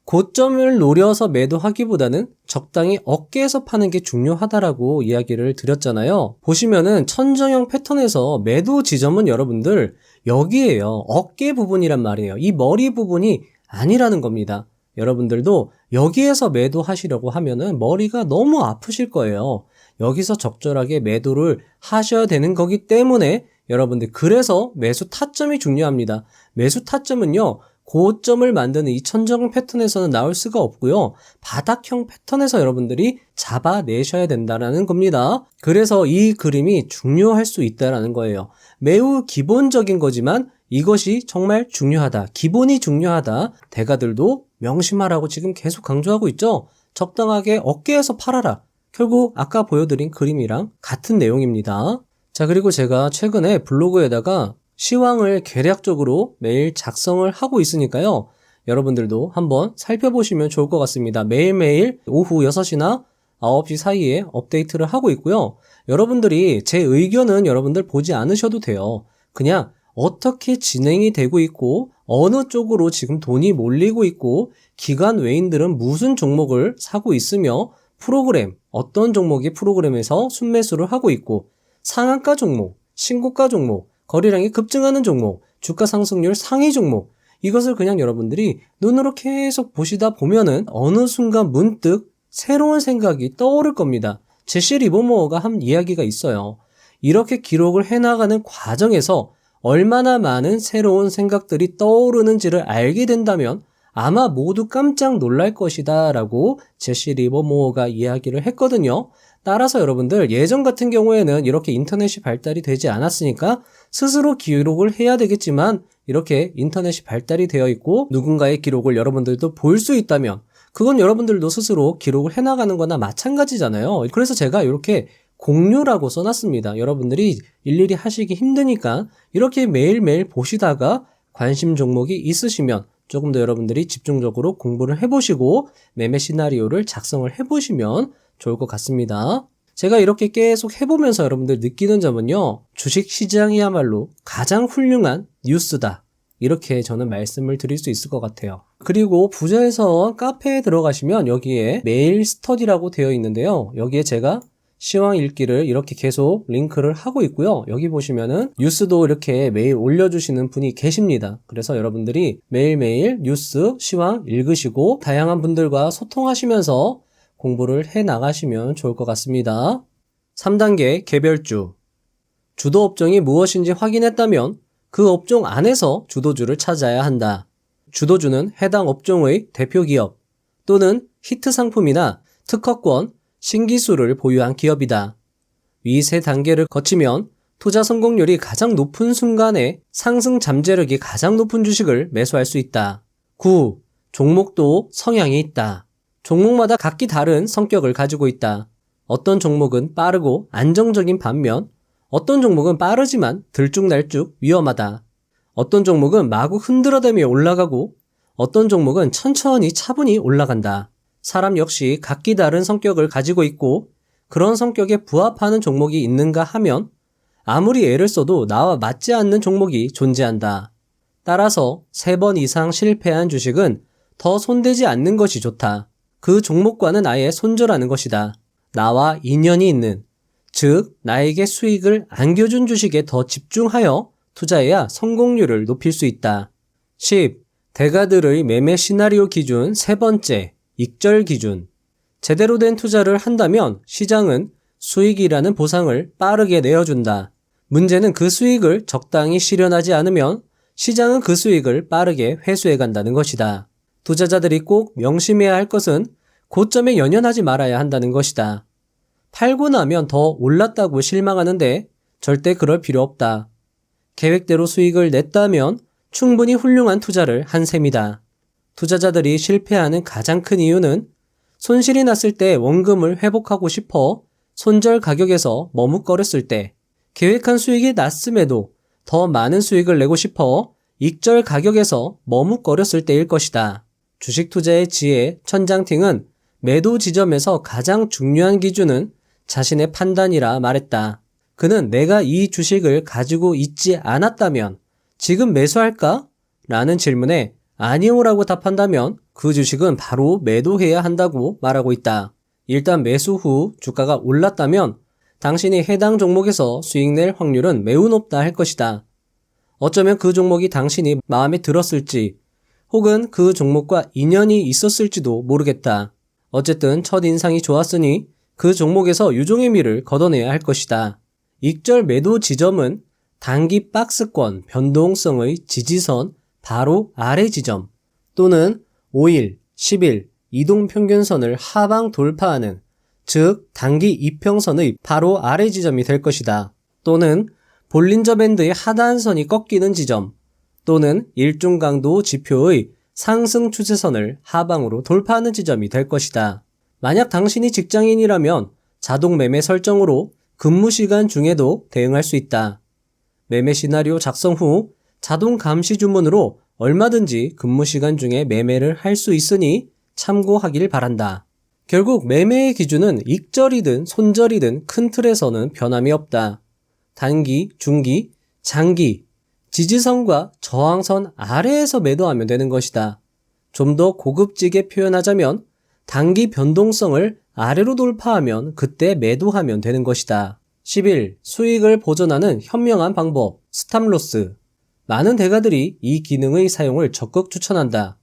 고점을 노려서 매도하기보다는 적당히 어깨에서 파는 게 중요하다라고 이야기를 드렸잖아요. 보시면은 천정형 패턴에서 매도 지점은 여러분들 여기에요. 어깨 부분이란 말이에요. 이 머리 부분이 아니라는 겁니다. 여러분들도 여기에서 매도하시려고 하면은 머리가 너무 아프실 거예요. 여기서 적절하게 매도를 하셔야 되는 거기 때문에 여러분들, 그래서 매수 타점이 중요합니다. 매수 타점은요, 고점을 만드는 이 천정 패턴에서는 나올 수가 없고요. 바닥형 패턴에서 여러분들이 잡아내셔야 된다는 겁니다. 그래서 이 그림이 중요할 수 있다는 거예요. 매우 기본적인 거지만 이것이 정말 중요하다. 기본이 중요하다. 대가들도 명심하라고 지금 계속 강조하고 있죠. 적당하게 어깨에서 팔아라. 결국 아까 보여드린 그림이랑 같은 내용입니다. 자, 그리고 제가 최근에 블로그에다가 시황을 계략적으로 매일 작성을 하고 있으니까요. 여러분들도 한번 살펴보시면 좋을 것 같습니다. 매일매일 오후 6시나 9시 사이에 업데이트를 하고 있고요. 여러분들이 제 의견은 여러분들 보지 않으셔도 돼요. 그냥 어떻게 진행이 되고 있고 어느 쪽으로 지금 돈이 몰리고 있고 기관 외인들은 무슨 종목을 사고 있으며 프로그램, 어떤 종목이 프로그램에서 순매수를 하고 있고 상한가 종목, 신고가 종목, 거래량이 급증하는 종목, 주가 상승률 상위 종목, 이것을 그냥 여러분들이 눈으로 계속 보시다 보면은 어느 순간 문득 새로운 생각이 떠오를 겁니다. 제시 리버모어가 한 이야기가 있어요. 이렇게 기록을 해나가는 과정에서 얼마나 많은 새로운 생각들이 떠오르는지를 알게 된다면 아마 모두 깜짝 놀랄 것이다 라고 제시 리버모어가 이야기를 했거든요. 따라서 여러분들, 예전 같은 경우에는 이렇게 인터넷이 발달이 되지 않았으니까 스스로 기록을 해야 되겠지만 이렇게 인터넷이 발달이 되어 있고 누군가의 기록을 여러분들도 볼 수 있다면 그건 여러분들도 스스로 기록을 해나가는 거나 마찬가지잖아요. 그래서 제가 이렇게 공유라고 써놨습니다. 여러분들이 일일이 하시기 힘드니까 이렇게 매일매일 보시다가 관심 종목이 있으시면 조금 더 여러분들이 집중적으로 공부를 해보시고 매매 시나리오를 작성을 해보시면 좋을 것 같습니다. 제가 이렇게 계속 해보면서 여러분들 느끼는 점은요, 주식시장이야말로 가장 훌륭한 뉴스다. 이렇게 저는 말씀을 드릴 수 있을 것 같아요. 그리고 부자에서 카페에 들어가시면 여기에 메일 스터디라고 되어 있는데요. 여기에 제가 시황 읽기를 이렇게 계속 링크를 하고 있고요. 여기 보시면은 뉴스도 이렇게 매일 올려주시는 분이 계십니다. 그래서 여러분들이 매일매일 뉴스, 시황 읽으시고 다양한 분들과 소통하시면서 공부를 해 나가시면 좋을 것 같습니다. 3단계 개별주. 주도 업종이 무엇인지 확인했다면 그 업종 안에서 주도주를 찾아야 한다. 주도주는 해당 업종의 대표 기업 또는 히트 상품이나 특허권, 신기술을 보유한 기업이다. 위 세 단계를 거치면 투자 성공률이 가장 높은 순간에 상승 잠재력이 가장 높은 주식을 매수할 수 있다. 9. 종목도 성향이 있다. 종목마다 각기 다른 성격을 가지고 있다. 어떤 종목은 빠르고 안정적인 반면 어떤 종목은 빠르지만 들쭉날쭉 위험하다. 어떤 종목은 마구 흔들어대며 올라가고 어떤 종목은 천천히 차분히 올라간다. 사람 역시 각기 다른 성격을 가지고 있고 그런 성격에 부합하는 종목이 있는가 하면 아무리 애를 써도 나와 맞지 않는 종목이 존재한다. 따라서 3번 이상 실패한 주식은 더 손대지 않는 것이 좋다. 그 종목과는 아예 손절하는 것이다. 나와 인연이 있는, 즉 나에게 수익을 안겨준 주식에 더 집중하여 투자해야 성공률을 높일 수 있다. 10. 대가들의 매매 시나리오 기준 3번째, 익절 기준. 제대로 된 투자를 한다면 시장은 수익이라는 보상을 빠르게 내어준다. 문제는 그 수익을 적당히 실현하지 않으면 시장은 그 수익을 빠르게 회수해 간다는 것이다. 투자자들이 꼭 명심해야 할 것은 고점에 연연하지 말아야 한다는 것이다. 팔고 나면 더 올랐다고 실망하는데 절대 그럴 필요 없다. 계획대로 수익을 냈다면 충분히 훌륭한 투자를 한 셈이다. 투자자들이 실패하는 가장 큰 이유는 손실이 났을 때 원금을 회복하고 싶어 손절 가격에서 머뭇거렸을 때, 계획한 수익이 났음에도 더 많은 수익을 내고 싶어 익절 가격에서 머뭇거렸을 때일 것이다. 주식 투자의 지혜 천장팅은 매도 지점에서 가장 중요한 기준은 자신의 판단이라 말했다. 그는 내가 이 주식을 가지고 있지 않았다면 지금 매수할까? 라는 질문에 아니오라고 답한다면 그 주식은 바로 매도해야 한다고 말하고 있다. 일단 매수 후 주가가 올랐다면 당신이 해당 종목에서 수익 낼 확률은 매우 높다 할 것이다. 어쩌면 그 종목이 당신이 마음에 들었을지 혹은 그 종목과 인연이 있었을지도 모르겠다. 어쨌든 첫인상이 좋았으니 그 종목에서 유종의 미를 걷어내야 할 것이다. 익절 매도 지점은 단기 박스권 변동성의 지지선 바로 아래 지점 또는 5일, 10일 이동평균선을 하방 돌파하는, 즉 단기 이평선의 바로 아래 지점이 될 것이다. 또는 볼린저 밴드의 하단선이 꺾이는 지점 또는 일중 강도 지표의 상승 추세선을 하방으로 돌파하는 지점이 될 것이다. 만약 당신이 직장인이라면 자동 매매 설정으로 근무 시간 중에도 대응할 수 있다. 매매 시나리오 작성 후 자동 감시 주문으로 얼마든지 근무 시간 중에 매매를 할 수 있으니 참고하길 바란다. 결국 매매의 기준은 익절이든 손절이든 큰 틀에서는 변함이 없다. 단기, 중기, 장기, 지지선과 저항선 아래에서 매도하면 되는 것이다. 좀 더 고급지게 표현하자면 단기 변동성을 아래로 돌파하면 그때 매도하면 되는 것이다. 11. 수익을 보존하는 현명한 방법, 스탑로스. 많은 대가들이 이 기능의 사용을 적극 추천한다.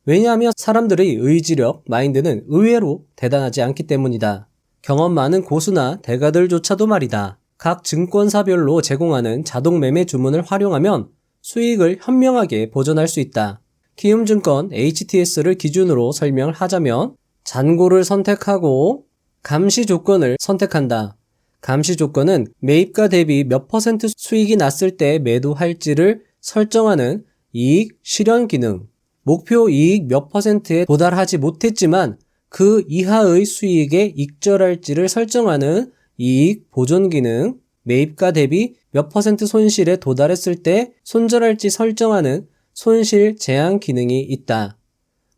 왜냐하면 사람들의 의지력, 마인드는 의외로 대단하지 않기 때문이다. 경험 많은 고수나 대가들조차도 말이다. 각 증권사별로 제공하는 자동 매매 주문을 활용하면 수익을 현명하게 보존할 수 있다. 키움증권 HTS를 기준으로 설명을 하자면 잔고를 선택하고 감시 조건을 선택한다. 감시 조건은 매입가 대비 몇 퍼센트 수익이 났을 때 매도할지를 설정하는 이익 실현 기능, 목표 이익 몇 퍼센트에 도달하지 못했지만 그 이하의 수익에 익절할지를 설정하는 이익 보존 기능, 매입가 대비 몇 퍼센트 손실에 도달했을 때 손절할지 설정하는 손실 제한 기능이 있다.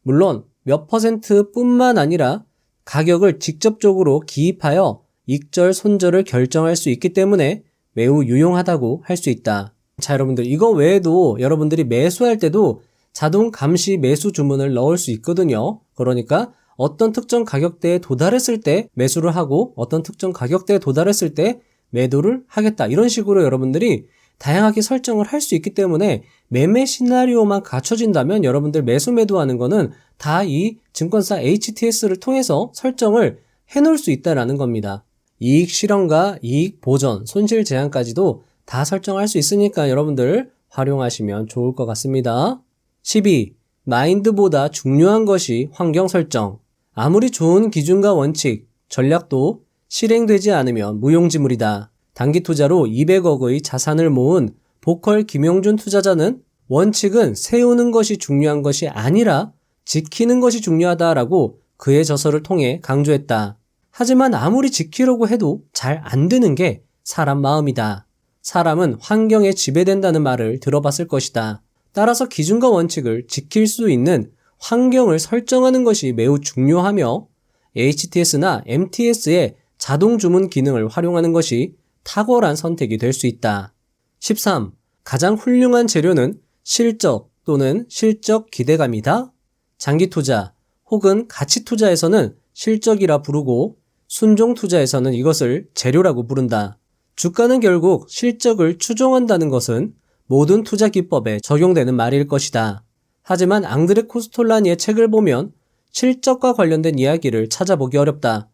물론 몇 퍼센트 뿐만 아니라 가격을 직접적으로 기입하여 익절손절을 결정할 수 있기 때문에 매우 유용하다고 할 수 있다. 자, 여러분들 이거 외에도 여러분들이 매수할 때도 자동 감시 매수 주문을 넣을 수 있거든요. 그러니까 어떤 특정 가격대에 도달했을 때 매수를 하고 어떤 특정 가격대에 도달했을 때 매도를 하겠다. 이런 식으로 여러분들이 다양하게 설정을 할 수 있기 때문에 매매 시나리오만 갖춰진다면 여러분들 매수 매도하는 거는 다 이 증권사 HTS를 통해서 설정을 해놓을 수 있다라는 겁니다. 이익 실현과 이익 보전, 손실 제한까지도 다 설정할 수 있으니까 여러분들 활용하시면 좋을 것 같습니다. 12. 마인드보다 중요한 것이 환경 설정. 아무리 좋은 기준과 원칙, 전략도 실행되지 않으면 무용지물이다. 단기 투자로 200억의 자산을 모은 보컬 김용준 투자자는 원칙은 세우는 것이 중요한 것이 아니라 지키는 것이 중요하다라고 그의 저서를 통해 강조했다. 하지만 아무리 지키려고 해도 잘 안 되는 게 사람 마음이다. 사람은 환경에 지배된다는 말을 들어봤을 것이다. 따라서 기준과 원칙을 지킬 수 있는 환경을 설정하는 것이 매우 중요하며 HTS나 MTS의 자동 주문 기능을 활용하는 것이 탁월한 선택이 될 수 있다. 13. 가장 훌륭한 재료는 실적 또는 실적 기대감이다. 장기 투자 혹은 가치 투자에서는 실적이라 부르고 순종 투자에서는 이것을 재료라고 부른다. 주가는 결국 실적을 추종한다는 것은 모든 투자 기법에 적용되는 말일 것이다. 하지만 앙드레 코스톨라니의 책을 보면 실적과 관련된 이야기를 찾아보기 어렵다.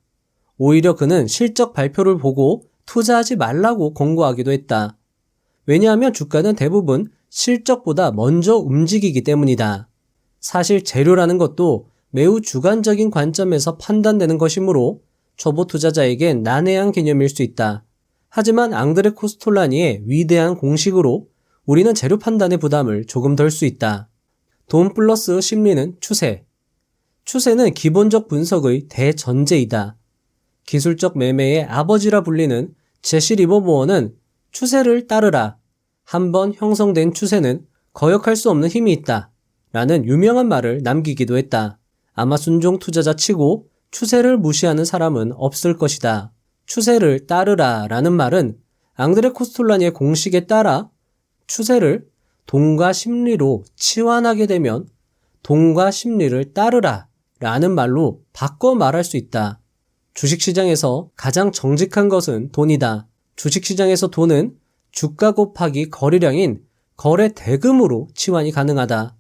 오히려 그는 실적 발표를 보고 투자하지 말라고 권고하기도 했다. 왜냐하면 주가는 대부분 실적보다 먼저 움직이기 때문이다. 사실 재료라는 것도 매우 주관적인 관점에서 판단되는 것이므로 초보 투자자에겐 난해한 개념일 수 있다. 하지만 앙드레 코스톨라니의 위대한 공식으로 우리는 재료 판단의 부담을 조금 덜 수 있다. 돈 플러스 심리는 추세. 추세는 기본적 분석의 대전제이다. 기술적 매매의 아버지라 불리는 제시 리버모어는 추세를 따르라. 한번 형성된 추세는 거역할 수 없는 힘이 있다. 라는 유명한 말을 남기기도 했다. 아마 순종 투자자 치고 추세를 무시하는 사람은 없을 것이다. 추세를 따르라 라는 말은 앙드레 코스톨라니의 공식에 따라 추세를 돈과 심리로 치환하게 되면 돈과 심리를 따르라 라는 말로 바꿔 말할 수 있다. 주식시장에서 가장 정직한 것은 돈이다. 주식시장에서 돈은 주가 곱하기 거래량인 거래 대금으로 치환이 가능하다.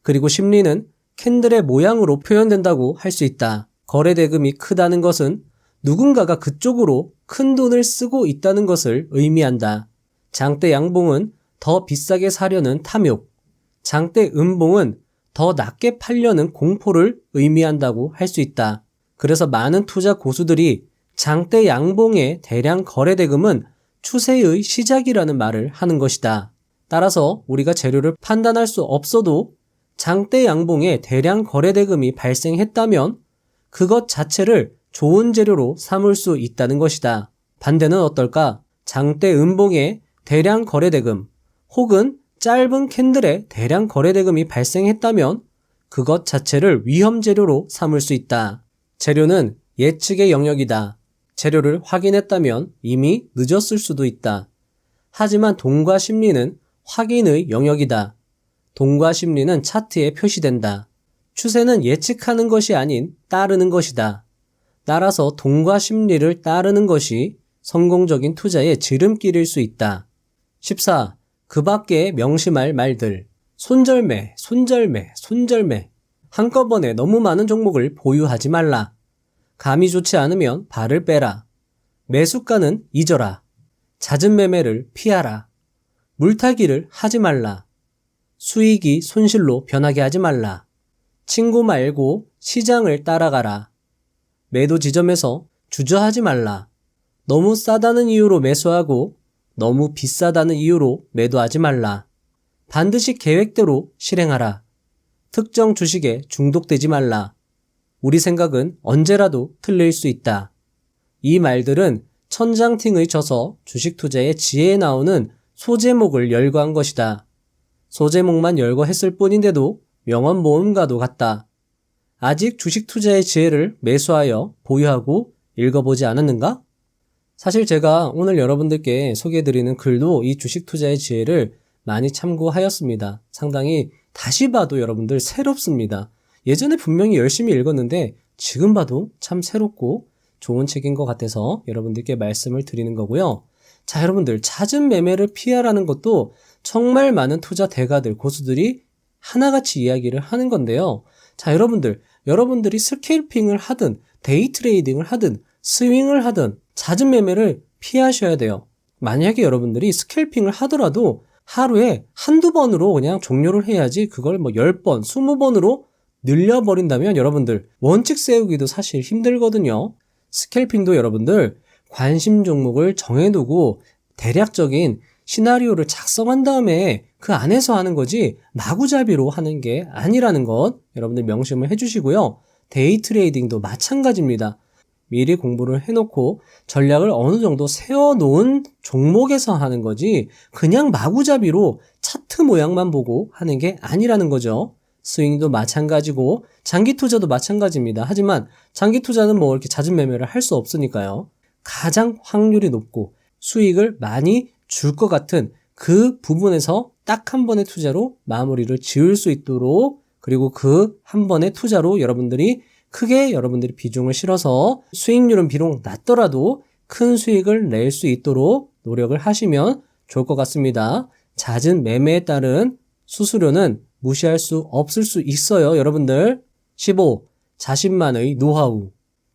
그리고 심리는 캔들의 모양으로 표현된다고 할 수 있다. 거래 대금이 크다는 것은 누군가가 그쪽으로 큰 돈을 쓰고 있다는 것을 의미한다. 장대 양봉은 더 비싸게 사려는 탐욕, 장대 음봉은 더 낮게 팔려는 공포를 의미한다고 할 수 있다. 그래서 많은 투자 고수들이 장대 양봉의 대량 거래 대금은 추세의 시작이라는 말을 하는 것이다. 따라서 우리가 재료를 판단할 수 없어도 장대 양봉의 대량 거래 대금이 발생했다면 그것 자체를 좋은 재료로 삼을 수 있다는 것이다. 반대는 어떨까? 장대 음봉의 대량 거래 대금 혹은 짧은 캔들의 대량 거래 대금이 발생했다면 그것 자체를 위험 재료로 삼을 수 있다. 재료는 예측의 영역이다. 재료를 확인했다면 이미 늦었을 수도 있다. 하지만 돈과 심리는 확인의 영역이다. 돈과 심리는 차트에 표시된다. 추세는 예측하는 것이 아닌 따르는 것이다. 따라서 돈과 심리를 따르는 것이 성공적인 투자의 지름길일 수 있다. 14. 그 밖에 명심할 말들. 손절매, 손절매, 손절매. 한꺼번에 너무 많은 종목을 보유하지 말라. 감이 좋지 않으면 발을 빼라. 매수가는 잊어라. 잦은 매매를 피하라. 물타기를 하지 말라. 수익이 손실로 변하게 하지 말라. 친구 말고 시장을 따라가라. 매도 지점에서 주저하지 말라. 너무 싸다는 이유로 매수하고 너무 비싸다는 이유로 매도하지 말라. 반드시 계획대로 실행하라. 특정 주식에 중독되지 말라. 우리 생각은 언제라도 틀릴 수 있다. 이 말들은 천장팅의 저서 주식 투자의 지혜에 나오는 소제목을 열거한 것이다. 소제목만 열거했을 뿐인데도 명언 모음과도 같다. 아직 주식 투자의 지혜를 매수하여 보유하고 읽어보지 않았는가? 사실 제가 오늘 여러분들께 소개해드리는 글도 이 주식 투자의 지혜를 많이 참고하였습니다. 상당히 다시 봐도 여러분들 새롭습니다. 예전에 분명히 열심히 읽었는데 지금 봐도 참 새롭고 좋은 책인 것 같아서 여러분들께 말씀을 드리는 거고요. 자, 여러분들 잦은 매매를 피하라는 것도 정말 많은 투자 대가들, 고수들이 하나같이 이야기를 하는 건데요. 자, 여러분들이 스캘핑을 하든 데이 트레이딩을 하든 스윙을 하든 잦은 매매를 피하셔야 돼요. 만약에 여러분들이 스캘핑을 하더라도 하루에 한두 번으로 그냥 종료를 해야지 그걸 10번, 20번으로 늘려버린다면 여러분들 원칙 세우기도 사실 힘들거든요. 스캘핑도 여러분들 관심 종목을 정해두고 대략적인 시나리오를 작성한 다음에 그 안에서 하는 거지 마구잡이로 하는 게 아니라는 것 여러분들 명심을 해주시고요. 데이 트레이딩도 마찬가지입니다. 미리 공부를 해놓고 전략을 어느 정도 세워놓은 종목에서 하는 거지 그냥 마구잡이로 차트 모양만 보고 하는 게 아니라는 거죠. 스윙도 마찬가지고 장기 투자도 마찬가지입니다. 하지만 장기 투자는 이렇게 잦은 매매를 할 수 없으니까요. 가장 확률이 높고 수익을 많이 줄 것 같은 그 부분에서 딱 한 번의 투자로 마무리를 지을 수 있도록 그리고 그 한 번의 투자로 여러분들이 비중을 실어서 수익률은 비록 낮더라도 큰 수익을 낼 수 있도록 노력을 하시면 좋을 것 같습니다. 잦은 매매에 따른 수수료는 무시할 수 없을 수 있어요, 여러분들. 15. 자신만의 노하우.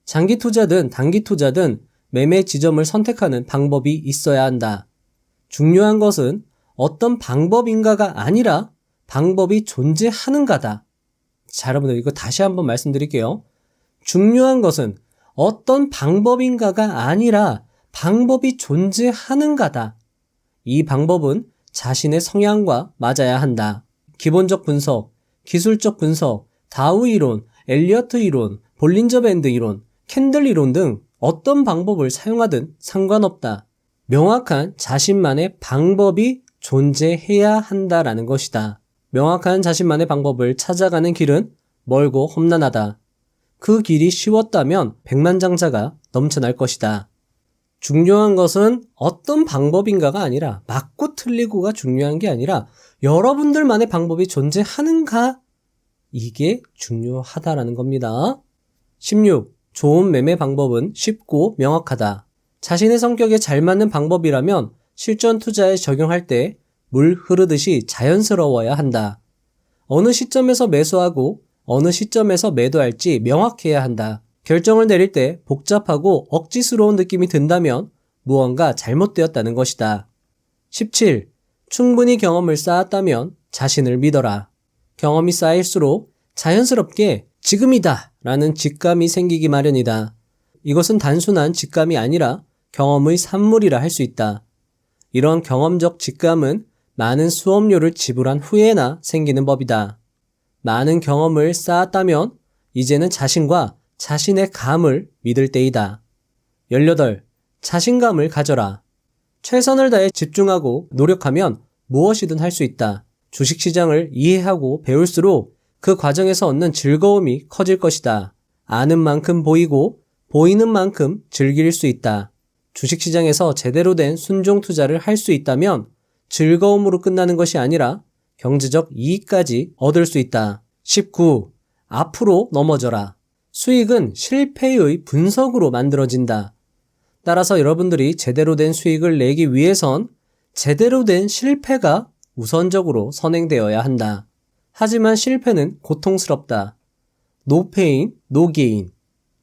장기 투자든 단기 투자든 매매 지점을 선택하는 방법이 있어야 한다. 중요한 것은 어떤 방법인가가 아니라 방법이 존재하는가다. 자, 여러분들 이거 다시 한번 말씀드릴게요. 중요한 것은 어떤 방법인가가 아니라 방법이 존재하는가다. 이 방법은 자신의 성향과 맞아야 한다. 기본적 분석, 기술적 분석, 다우 이론, 엘리어트 이론, 볼린저 밴드 이론, 캔들 이론 등 어떤 방법을 사용하든 상관없다. 명확한 자신만의 방법이 존재해야 한다라는 것이다. 명확한 자신만의 방법을 찾아가는 길은 멀고 험난하다. 그 길이 쉬웠다면 백만장자가 넘쳐날 것이다. 중요한 것은 어떤 방법인가가 아니라 맞고 틀리고가 중요한 게 아니라 여러분들만의 방법이 존재하는가? 이게 중요하다라는 겁니다. 16. 좋은 매매 방법은 쉽고 명확하다. 자신의 성격에 잘 맞는 방법이라면 실전 투자에 적용할 때 물 흐르듯이 자연스러워야 한다. 어느 시점에서 매수하고 어느 시점에서 매도할지 명확해야 한다. 결정을 내릴 때 복잡하고 억지스러운 느낌이 든다면 무언가 잘못되었다는 것이다. 17. 충분히 경험을 쌓았다면 자신을 믿어라. 경험이 쌓일수록 자연스럽게 지금이다 라는 직감이 생기기 마련이다. 이것은 단순한 직감이 아니라 경험의 산물이라 할 수 있다. 이런 경험적 직감은 많은 수업료를 지불한 후에나 생기는 법이다. 많은 경험을 쌓았다면 이제는 자신과 자신의 감을 믿을 때이다. 18. 자신감을 가져라. 최선을 다해 집중하고 노력하면 무엇이든 할 수 있다. 주식시장을 이해하고 배울수록 그 과정에서 얻는 즐거움이 커질 것이다. 아는 만큼 보이고 보이는 만큼 즐길 수 있다. 주식시장에서 제대로 된 순종 투자를 할 수 있다면 즐거움으로 끝나는 것이 아니라 경제적 이익까지 얻을 수 있다. 19. 앞으로 넘어져라. 수익은 실패의 분석으로 만들어진다. 따라서 여러분들이 제대로 된 수익을 내기 위해선 제대로 된 실패가 우선적으로 선행되어야 한다. 하지만 실패는 고통스럽다. No pain, no gain.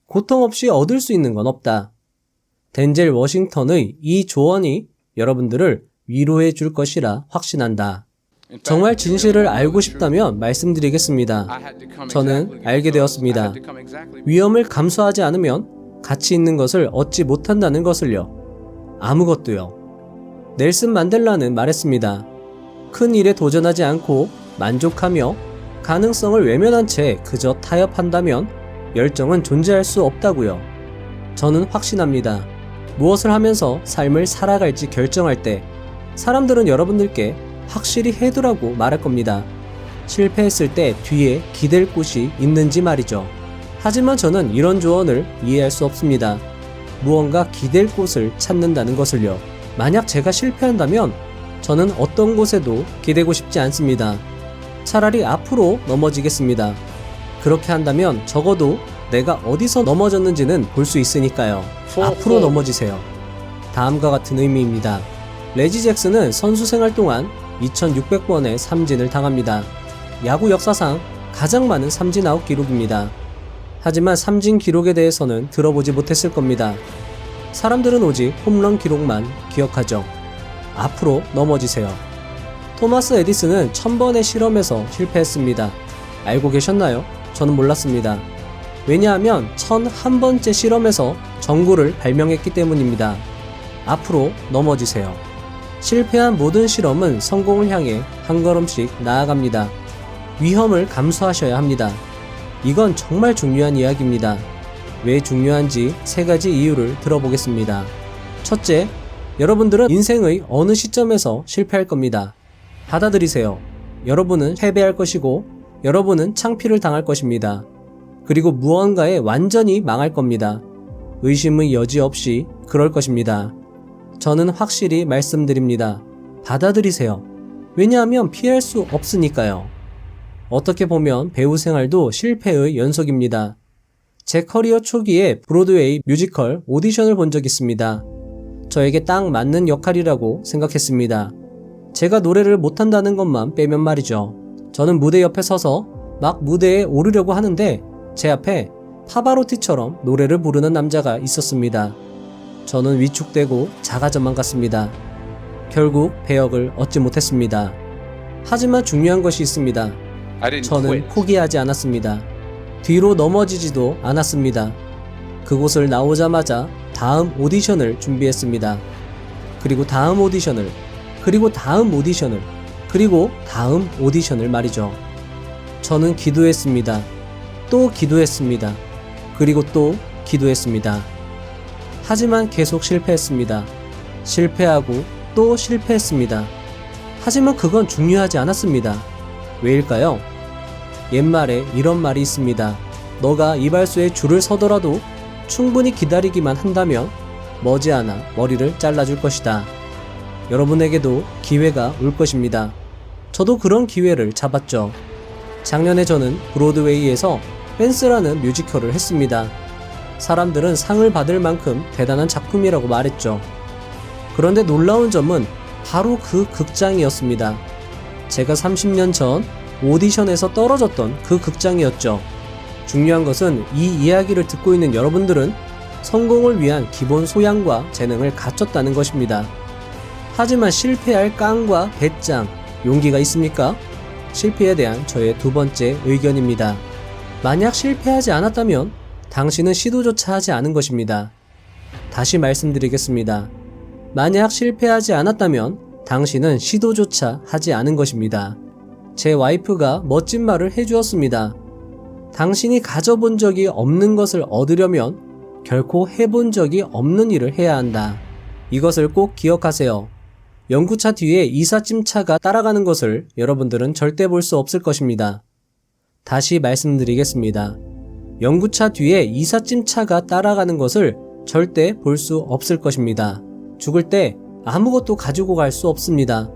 고통 없이 얻을 수 있는 건 없다. 덴젤 워싱턴의 이 조언이 여러분들을 위로해 줄 것이라 확신한다. 정말 진실을 알고 싶다면 말씀드리겠습니다. 저는 알게 되었습니다. 위험을 감수하지 않으면 가치 있는 것을 얻지 못한다는 것을요. 아무것도요. 넬슨 만델라는 말했습니다. 큰 일에 도전하지 않고 만족하며 가능성을 외면한 채 그저 타협한다면 열정은 존재할 수 없다고요. 저는 확신합니다. 무엇을 하면서 삶을 살아갈지 결정할 때 사람들은 여러분들께 확실히 해두라고 말할 겁니다. 실패했을 때 뒤에 기댈 곳이 있는지 말이죠. 하지만 저는 이런 조언을 이해할 수 없습니다. 무언가 기댈 곳을 찾는다는 것을요. 만약 제가 실패한다면 저는 어떤 곳에도 기대고 싶지 않습니다. 차라리 앞으로 넘어지겠습니다. 그렇게 한다면 적어도 내가 어디서 넘어졌는지는 볼 수 있으니까요. 앞으로 넘어지세요. 다음과 같은 의미입니다. 레지 잭슨은 선수 생활 동안 2600번의 삼진을 당합니다. 야구 역사상 가장 많은 삼진 아웃 기록입니다. 하지만 삼진 기록에 대해서는 들어보지 못했을 겁니다. 사람들은 오직 홈런 기록만 기억하죠. 앞으로 넘어지세요. 토마스 에디슨은 1000번의 실험에서 실패했습니다. 알고 계셨나요? 저는 몰랐습니다. 왜냐하면 1001번째 실험에서 전구를 발명했기 때문입니다. 앞으로 넘어지세요. 실패한 모든 실험은 성공을 향해 한 걸음씩 나아갑니다. 위험을 감수하셔야 합니다. 이건 정말 중요한 이야기입니다. 왜 중요한지 3가지 이유를 들어보겠습니다. 첫째, 여러분들은 인생의 어느 시점에서 실패할 겁니다. 받아들이세요. 여러분은 패배할 것이고 여러분은 창피를 당할 것입니다. 그리고 무언가에 완전히 망할 겁니다. 의심의 여지 없이 그럴 것입니다. 저는 확실히 말씀드립니다. 받아들이세요. 왜냐하면 피할 수 없으니까요. 어떻게 보면 배우 생활도 실패의 연속입니다. 제 커리어 초기에 브로드웨이 뮤지컬 오디션을 본 적 있습니다. 저에게 딱 맞는 역할이라고 생각했습니다. 제가 노래를 못한다는 것만 빼면 말이죠. 저는 무대 옆에 서서 막 무대에 오르려고 하는데 제 앞에 파바로티처럼 노래를 부르는 남자가 있었습니다. 저는 위축되고 작아져만 갔습니다. 결국 배역을 얻지 못했습니다. 하지만 중요한 것이 있습니다. 저는 포기하지 않았습니다. 뒤로 넘어지지도 않았습니다. 그곳을 나오자마자 다음 오디션을 준비했습니다. 그리고 다음 오디션을, 그리고 다음 오디션을, 그리고 다음 오디션을 말이죠. 저는 기도했습니다. 또 기도했습니다. 그리고 또 기도했습니다. 하지만 계속 실패했습니다. 실패하고 또 실패했습니다. 하지만 그건 중요하지 않았습니다. 왜일까요? 옛말에 이런 말이 있습니다. 너가 이발소에 줄을 서더라도 충분히 기다리기만 한다면 머지않아 머리를 잘라줄 것이다. 여러분에게도 기회가 올 것입니다. 저도 그런 기회를 잡았죠. 작년에 저는 브로드웨이에서 펜스라는 뮤지컬을 했습니다. 사람들은 상을 받을 만큼 대단한 작품이라고 말했죠. 그런데 놀라운 점은 바로 그 극장이었습니다. 제가 30년 전 오디션에서 떨어졌던 그 극장이었죠. 중요한 것은 이 이야기를 듣고 있는 여러분들은 성공을 위한 기본 소양과 재능을 갖췄다는 것입니다. 하지만 실패할 깡과 배짱, 용기가 있습니까? 실패에 대한 저의 두 번째 의견입니다. 만약 실패하지 않았다면 당신은 시도조차 하지 않은 것입니다. 다시 말씀드리겠습니다. 만약 실패하지 않았다면 당신은 시도조차 하지 않은 것입니다. 제 와이프가 멋진 말을 해주었습니다. 당신이 가져본 적이 없는 것을 얻으려면 결코 해본 적이 없는 일을 해야 한다. 이것을 꼭 기억하세요. 연구차 뒤에 이삿짐차가 따라가는 것을 여러분들은 절대 볼 수 없을 것입니다. 다시 말씀드리겠습니다. 연구차 뒤에 이삿짐차가 따라가는 것을 절대 볼 수 없을 것입니다. 죽을 때 아무것도 가지고 갈 수 없습니다.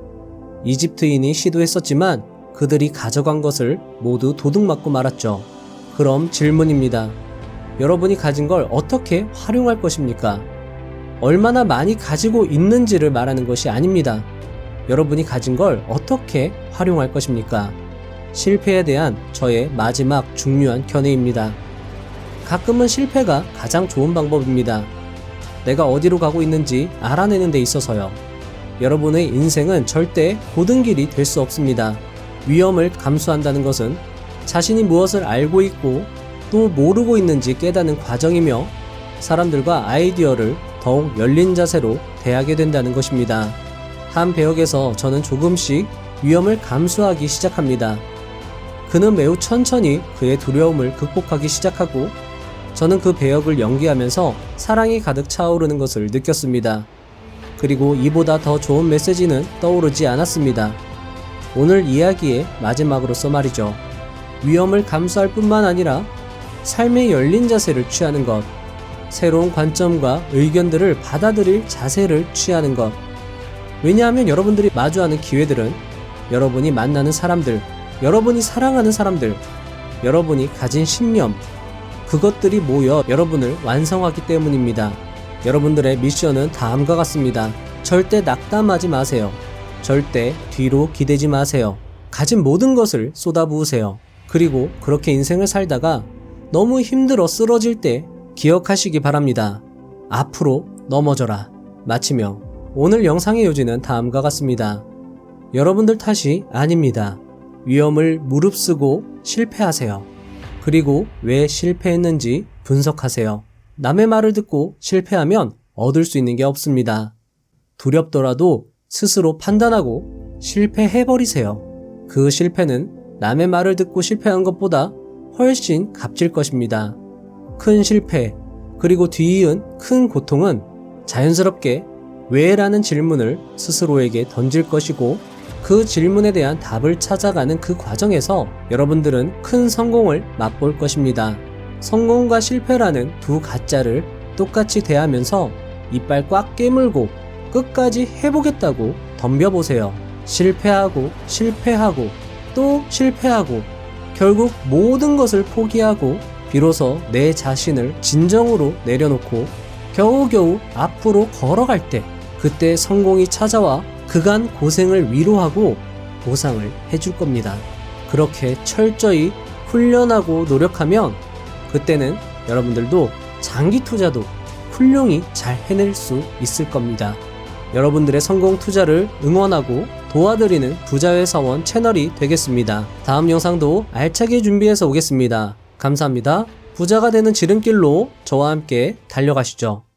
이집트인이 시도했었지만 그들이 가져간 것을 모두 도둑맞고 말았죠. 그럼 질문입니다. 여러분이 가진 걸 어떻게 활용할 것입니까? 얼마나 많이 가지고 있는지를 말하는 것이 아닙니다. 여러분이 가진 걸 어떻게 활용할 것입니까? 실패에 대한 저의 마지막 중요한 견해입니다. 가끔은 실패가 가장 좋은 방법입니다. 내가 어디로 가고 있는지 알아내는 데 있어서요. 여러분의 인생은 절대 고든 길이 될 수 없습니다. 위험을 감수한다는 것은 자신이 무엇을 알고 있고 또 모르고 있는지 깨닫는 과정이며 사람들과 아이디어를 더욱 열린 자세로 대하게 된다는 것입니다. 한 배역에서 저는 조금씩 위험을 감수하기 시작합니다. 그는 매우 천천히 그의 두려움을 극복하기 시작하고 저는 그 배역을 연기하면서 사랑이 가득 차오르는 것을 느꼈습니다. 그리고 이보다 더 좋은 메시지는 떠오르지 않았습니다. 오늘 이야기의 마지막으로서 말이죠. 위험을 감수할 뿐만 아니라 삶의 열린 자세를 취하는 것. 새로운 관점과 의견들을 받아들일 자세를 취하는 것. 왜냐하면 여러분들이 마주하는 기회들은 여러분이 만나는 사람들, 여러분이 사랑하는 사람들, 여러분이 가진 신념, 그것들이 모여 여러분을 완성하기 때문입니다. 여러분들의 미션은 다음과 같습니다. 절대 낙담하지 마세요. 절대 뒤로 기대지 마세요. 가진 모든 것을 쏟아부으세요. 그리고 그렇게 인생을 살다가 너무 힘들어 쓰러질 때 기억하시기 바랍니다. 앞으로 넘어져라. 마치며 오늘 영상의 요지는 다음과 같습니다. 여러분들 탓이 아닙니다. 위험을 무릅쓰고 실패하세요. 그리고 왜 실패했는지 분석하세요. 남의 말을 듣고 실패하면 얻을 수 있는 게 없습니다. 두렵더라도 스스로 판단하고 실패해버리세요. 그 실패는 남의 말을 듣고 실패한 것보다 훨씬 값질 것입니다. 큰 실패, 그리고 뒤이은 큰 고통은 자연스럽게 왜? 라는 질문을 스스로에게 던질 것이고 그 질문에 대한 답을 찾아가는 그 과정에서 여러분들은 큰 성공을 맛볼 것입니다. 성공과 실패라는 두 가짜를 똑같이 대하면서 이빨 꽉 깨물고 끝까지 해보겠다고 덤벼보세요. 실패하고 실패하고 또 실패하고 결국 모든 것을 포기하고 비로소 내 자신을 진정으로 내려놓고 겨우겨우 앞으로 걸어갈 때 그때 성공이 찾아와 그간 고생을 위로하고 보상을 해줄 겁니다. 그렇게 철저히 훈련하고 노력하면 그때는 여러분들도 장기 투자도 훌륭히 잘 해낼 수 있을 겁니다. 여러분들의 성공 투자를 응원하고 도와드리는 부자회사원 채널이 되겠습니다. 다음 영상도 알차게 준비해서 오겠습니다. 감사합니다. 부자가 되는 지름길로 저와 함께 달려가시죠.